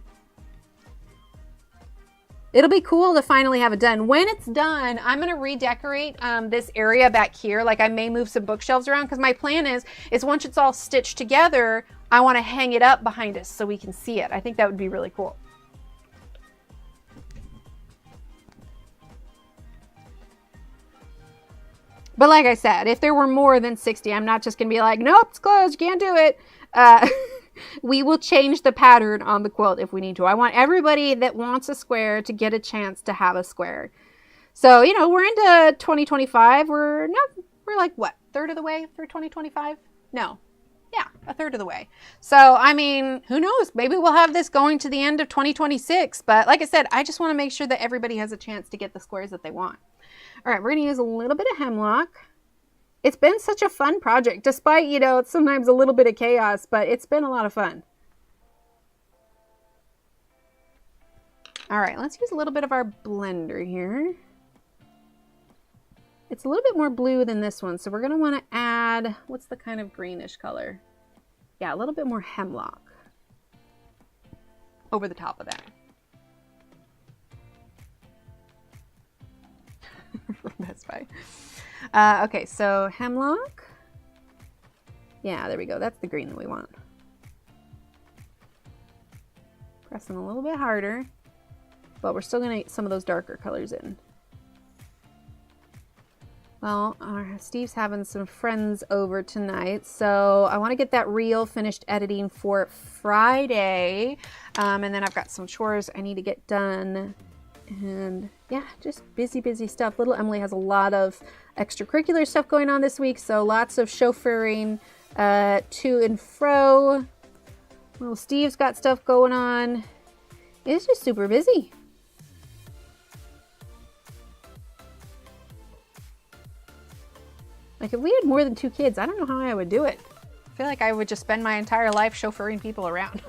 It'll be cool to finally have it done. When it's done, I'm going to redecorate this area back here. Like I may move some bookshelves around, because my plan is once it's all stitched together, I want to hang it up behind us so we can see it. I think that would be really cool. But like I said, if there were more than 60, I'm not just going to be like, nope, it's closed, you can't do it. We will change the pattern on the quilt if we need to. I want everybody that wants a square to get a chance to have a square. So, you know, we're into 2025. We're like, what, third of the way through 2025? No. Yeah, a third of the way. So, I mean, who knows? Maybe we'll have this going to the end of 2026. But like I said, I just want to make sure that everybody has a chance to get the squares that they want. All right, we're going to use a little bit of hemlock. It's been such a fun project, despite, you know, it's sometimes a little bit of chaos, but it's been a lot of fun. All right, let's use a little bit of our blender here. It's a little bit more blue than this one, so we're going to want to add, what's the kind of greenish color? Yeah, a little bit more hemlock over the top of that. Best Buy. Okay, so hemlock. Yeah, there we go. That's the green that we want. Pressing a little bit harder. but we're still going to get some of those darker colors in. Well, Steve's having some friends over tonight, so I want to get that reel finished editing for Friday, and then I've got some chores I need to get done, and yeah, just busy stuff. Little Emily has a lot of extracurricular stuff going on this week, so lots of chauffeuring to and fro. Well, Steve's got stuff going on. It's just super busy. Like, if we had more than 2 kids, I don't know how I would do it. I feel like I would just spend my entire life chauffeuring people around.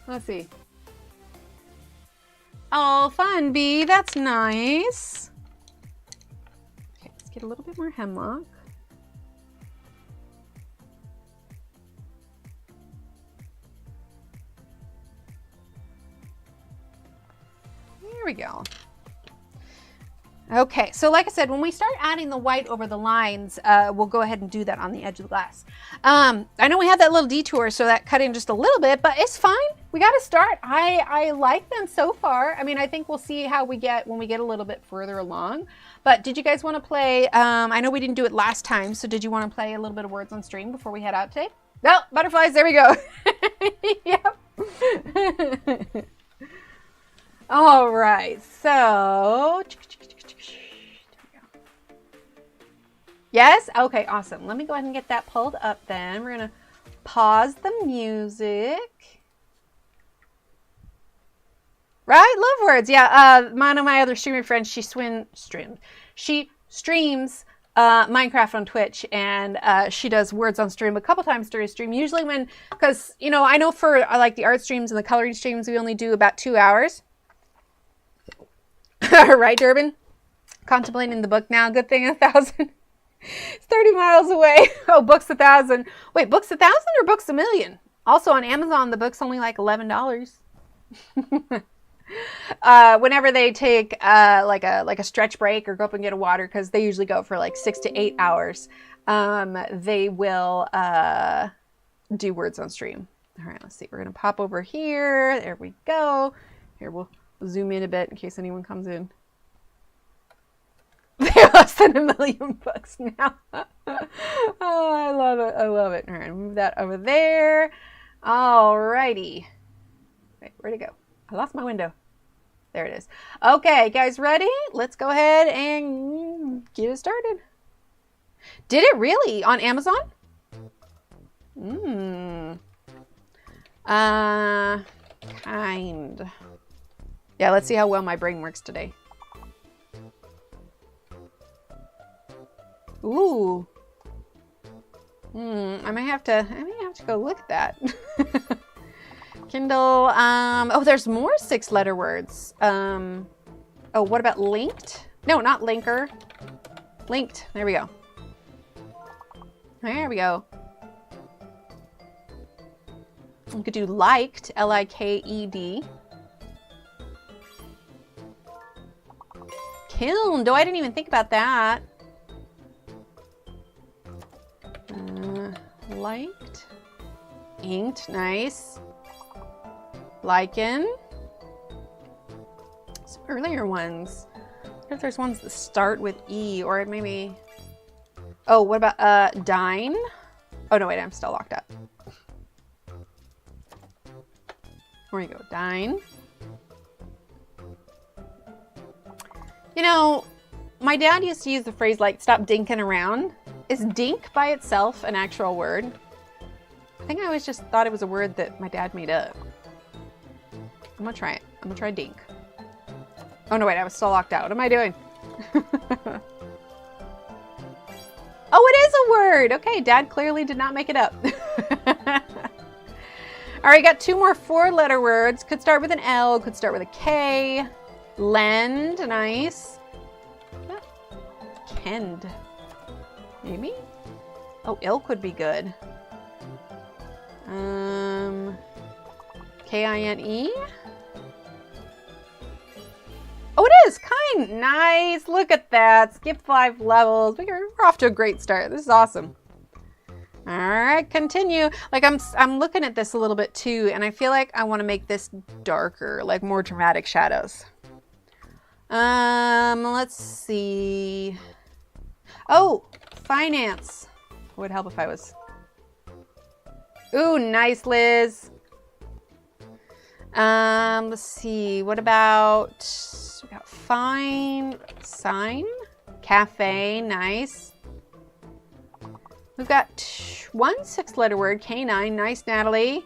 Let's see. Oh, fun, Bee. That's nice. Okay, let's get a little bit more hemlock. There we go. Okay, so like I said, when we start adding the white over the lines, we'll go ahead and do that on the edge of the glass. I know we had that little detour, so that cut in just a little bit, but it's fine. We got to start. I like them so far. I mean, I think we'll see how we get when we get a little bit further along. But did you guys want to play? I know we didn't do it last time, so did you want to play a little bit of Words on Stream before we head out today? No, butterflies, there we go. Yep. All right, so... Yes? Okay, awesome. Let me go ahead and get that pulled up then. We're going to pause the music. Right? Love words. Yeah, one of my other streamer friends, she streams Minecraft on Twitch, and she does Words on Stream a couple times during stream. Usually when, because, you know, I know for like the art streams and the coloring streams, we only do about 2 hours. Right, Durbin? Contemplating the book now. Good thing 1,000. It's 30 miles away. Oh, Books 1,000. Wait, Books 1,000 or Books 1,000,000? Also on Amazon, the book's only like $11. Whenever they take like a stretch break or go up and get a water, because they usually go for like 6 to 8 hours, they will do Words on Stream. All right, let's see. We're gonna pop over here. There we go. Here, we'll zoom in a bit in case anyone comes in. They're less than 1,000,000 books now. Oh, I love it. I love it. All right, move that over there. All righty. Wait, where'd it go? I lost my window. There it is. Okay, guys, ready? Let's go ahead and get it started. Did it really? On Amazon? Kind. Yeah, let's see how well my brain works today. Ooh. I might have to go look at that. Kindle. Oh, there's more 6-letter words. Oh, what about linked? No, not linker. Linked. There we go. There we go. We could do liked, L-I-K-E-D. Kilned. Oh, I didn't even think about that. Liked. Inked. Nice. Lichen. Some earlier ones. I wonder if there's ones that start with E, or maybe... Oh, what about dine? Oh, no, wait, I'm still locked up. There we go. Dine. You know, my dad used to use the phrase, like, stop dinking around. Is dink by itself an actual word? I think I always just thought it was a word that my dad made up. I'm gonna try it. I'm gonna try dink. Oh no, wait, I was still locked out. What am I doing? Oh, it is a word. Okay, Dad clearly did not make it up. All right, got 2 more 4-letter words. Could start with an L, could start with a K. Lend, nice. Kend. Maybe? Oh, ill could be good. K-I-N-E? Oh, it is! Kind! Nice! Look at that! Skip 5 levels. We're off to a great start. This is awesome. All right, continue. Like I'm looking at this a little bit too, and I feel like I want to make this darker, like more dramatic shadows. Let's see. Oh, finance. It would help if I was. Ooh, nice, Liz. Let's see. What about we got fine sign, cafe, nice. We've got one 6-letter word, K9, nice, Natalie.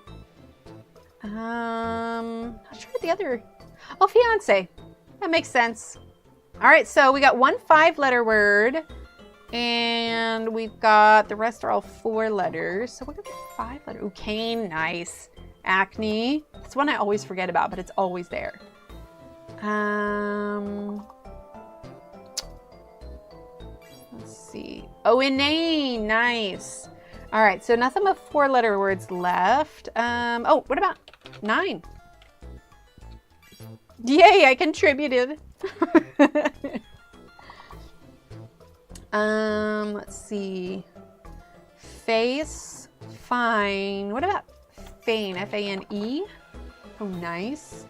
Not sure what the other. Oh, fiance. That makes sense. All right, so we got one 5-letter word, and we've got the rest are all 4 letters. So we're gonna get 5-letter. Ooh, cane, nice. Acne. It's one I always forget about, but it's always there. Let's see. Oh, inane, nice. All right, so nothing but 4-letter words left. Oh, what about 9? Yay, I contributed. Let's see. Face, fine. What about fane? F-A-N-E? Oh, nice.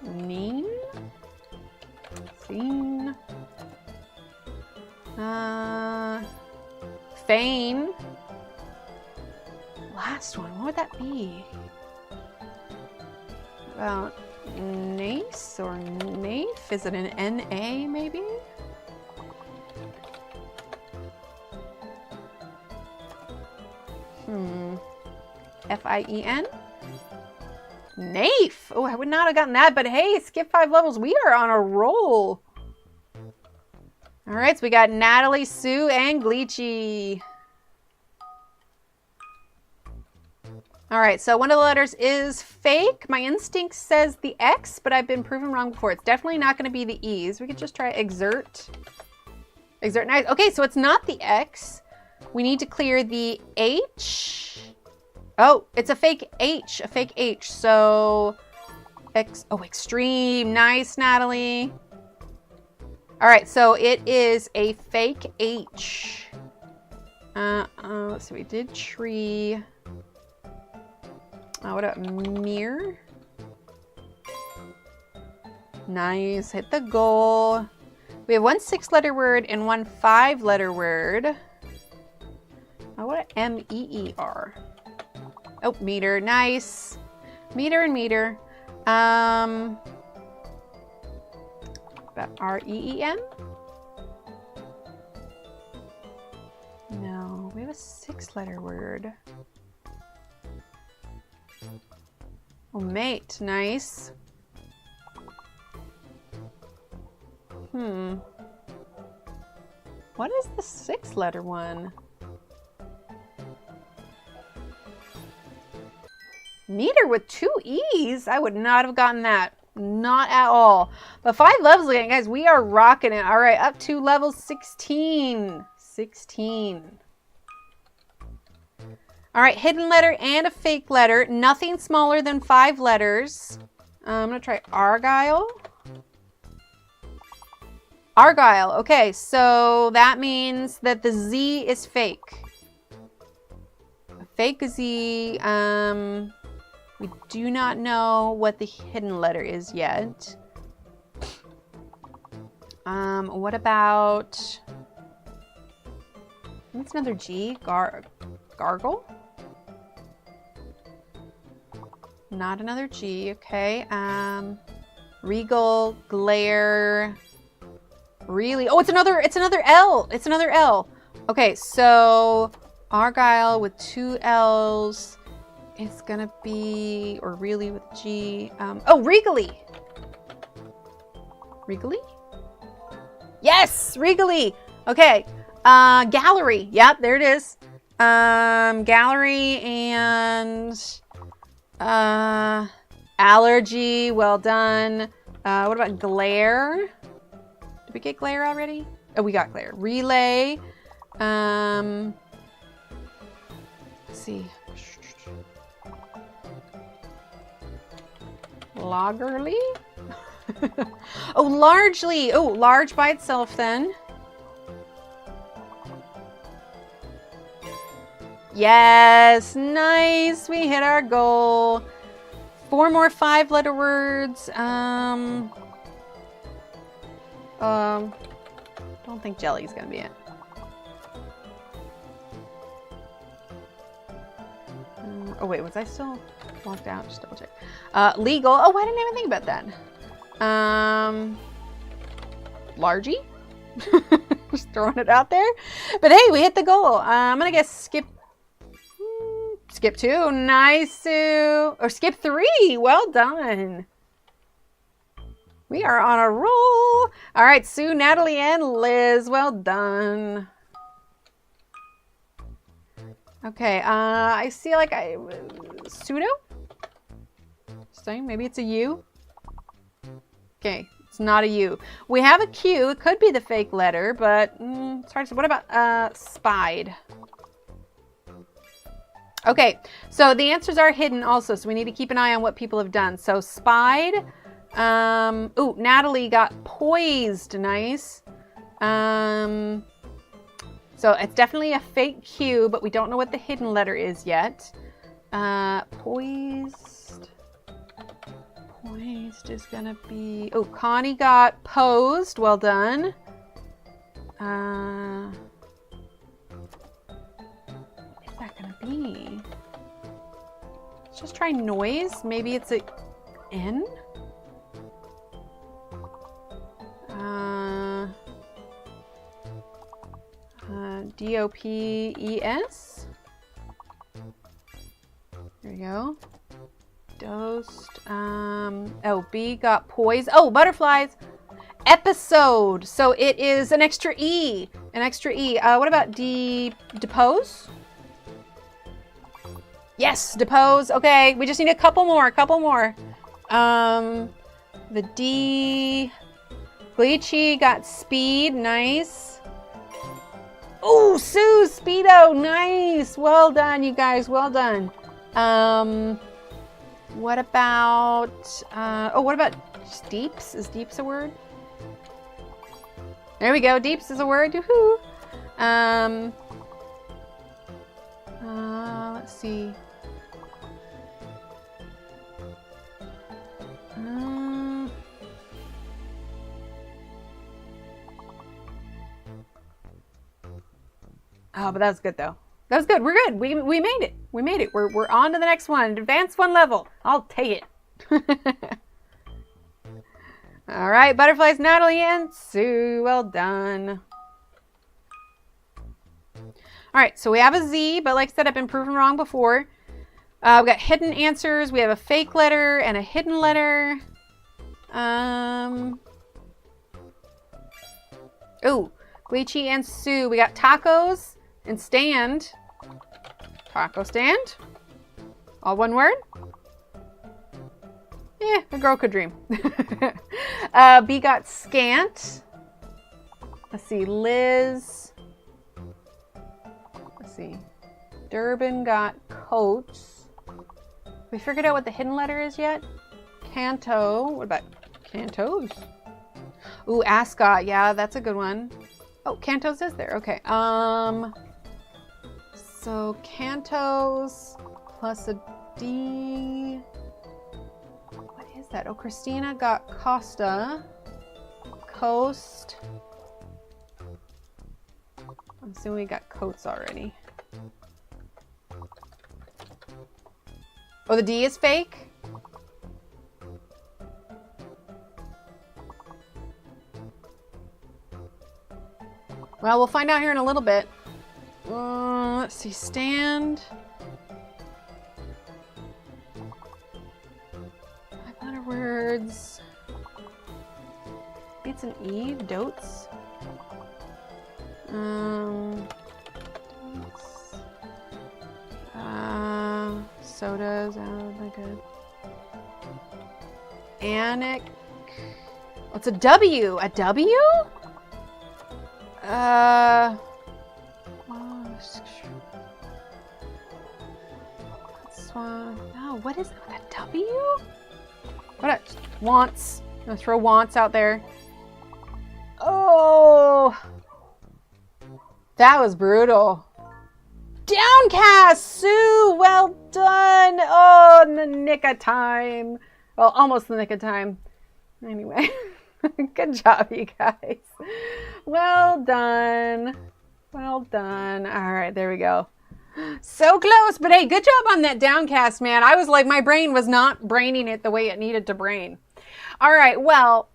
Neen? Scene. Fane. Last one, what would that be? About nace or nafe? Is it an N-A maybe? F-I-E-N? Nafe. Oh, I would not have gotten that, but hey, skip 5 levels. We are on a roll. All right, so we got Natalie, Sue, and Gleechy. All right, so one of the letters is fake. My instinct says the X, but I've been proven wrong before. It's definitely not going to be the E's. We could just try exert. Exert, nice. Okay, so it's not the X. We need to clear the H. Oh, it's a fake H, So, extreme. Nice, Natalie. All right, so it is a fake H. Let's see, we did tree. What about mirror? Nice, hit the goal. We have one 6-letter word and one 5-letter word. What about M-E-E-R? Oh, meter, nice. Meter and meter. About R-E-E-M? No, we have a 6-letter word. Oh, mate, nice. What is the 6-letter one? Meter with 2 E's? I would not have gotten that. Not at all. But 5 levels again, guys. We are rocking it. All right, up to level 16. 16. All right, hidden letter and a fake letter. Nothing smaller than 5 letters. I'm going to try Argyle. Argyle. Okay, so that means that the Z is fake. A fake Z. We do not know what the hidden letter is yet. What about... What's another G? Gargle? Not another G, okay. Regal, glare, really. Oh, it's another L. It's another L. Okay, so Argyle with 2 L's. It's gonna be, or really with G. Oh, regally. Regally? Yes, regally. Okay. Gallery. Yep, there it is. Gallery and allergy. Well done. What about glare? Did we get glare already? Oh, we got glare. Relay. Let's see. Lagerly? Oh, largely. Oh, large by itself then. Yes, nice. We hit our goal. 4 more 5-letter words. Don't think jelly's gonna be it. Oh wait, was I still locked out? Just double check. Legal. Oh, I didn't even think about that. Largy. Just throwing it out there. But hey, we hit the goal. I'm gonna guess skip 2. Nice, Sue. Or skip 3. Well done. We are on a roll. All right, Sue, Natalie, and Liz. Well done. Okay, I see like pseudo? Saying maybe it's a U. Okay, it's not a U. We have a Q. It could be the fake letter, but it's hard to say. What about spied? Okay, so the answers are hidden also, so we need to keep an eye on what people have done. So spied. Ooh, Natalie got poised. Nice. So it's definitely a fake Q, but we don't know what the hidden letter is yet. Poised. Poised is gonna be... Oh, Connie got posed. Well done. What is that gonna be? Let's just try noise. Maybe it's a N? D-O-P-E-S. There you go. Dosed. Oh, B got poised. Oh, butterflies. Episode. So it is an extra E. An extra E. What about depose? Yes, depose. Okay, we just need a couple more. The D. Glitchy got speed. Nice. Oh, Sue, Speedo. Nice. Well done, you guys. Well done. What about... what about deeps? Is deeps a word? There we go. Deeps is a word. Woohoo. Let's see. Oh, but that was good though. That was good. We're good. We made it. We made it. We're on to the next one. Advanced 1 level. I'll take it. All right, butterflies, Natalie and Sue. Well done. All right, so we have a Z, but like I said, I've been proven wrong before. We've got hidden answers. We have a fake letter and a hidden letter. Oh, Glitchy and Sue. We got tacos and stand. Taco stand. All one word. Yeah, a girl could dream. B got scant. Let's see, Liz. Let's see. Durbin got coats. We figured out what the hidden letter is yet? Canto. What about cantos? Ooh, ascot. Yeah, that's a good one. Oh, cantos is there. Okay. So cantos plus a D. What is that? Oh, Christina got Costa. Coast. I'm assuming we got coats already. Oh, the D is fake? Well, we'll find out here in a little bit. Let's see, stand. 500 words. It's an E, dotes. Sodas, oh my god. Anic. What's a W? A W? No, what is a W? What? Wants. I'm gonna throw wants out there. Oh, that was brutal. Down downcast. Sue, well done. Oh, in the nick of time. Well, almost the nick of time. Anyway, good job, you guys. Well done. Well done. All right, there we go. So close, but hey, good job on that downcast, man. I was like, my brain was not braining it the way it needed to brain. All right, well,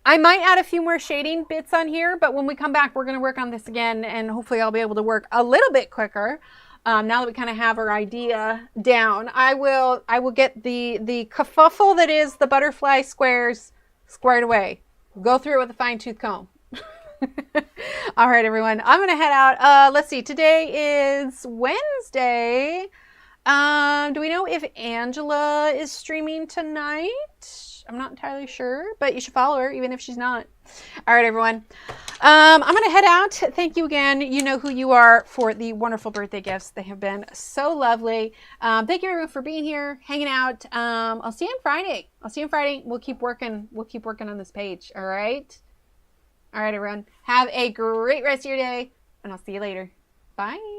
I might add a few more shading bits on here, but when we come back, we're going to work on this again, and hopefully I'll be able to work a little bit quicker. Now that we kind of have our idea down, I will get the kerfuffle that is the butterfly squares squared away. Go through it with a fine-tooth comb. All right, everyone, I'm going to head out. Let's see, today is Wednesday. Do we know if Angela is streaming tonight? I'm not entirely sure, but you should follow her even if she's not. All right, everyone. I'm going to head out. Thank you again. You know who you are for the wonderful birthday gifts. They have been so lovely. Thank you, everyone, for being here, hanging out. I'll see you on Friday. We'll keep working on this page. All right. All right, everyone. Have a great rest of your day, and I'll see you later. Bye.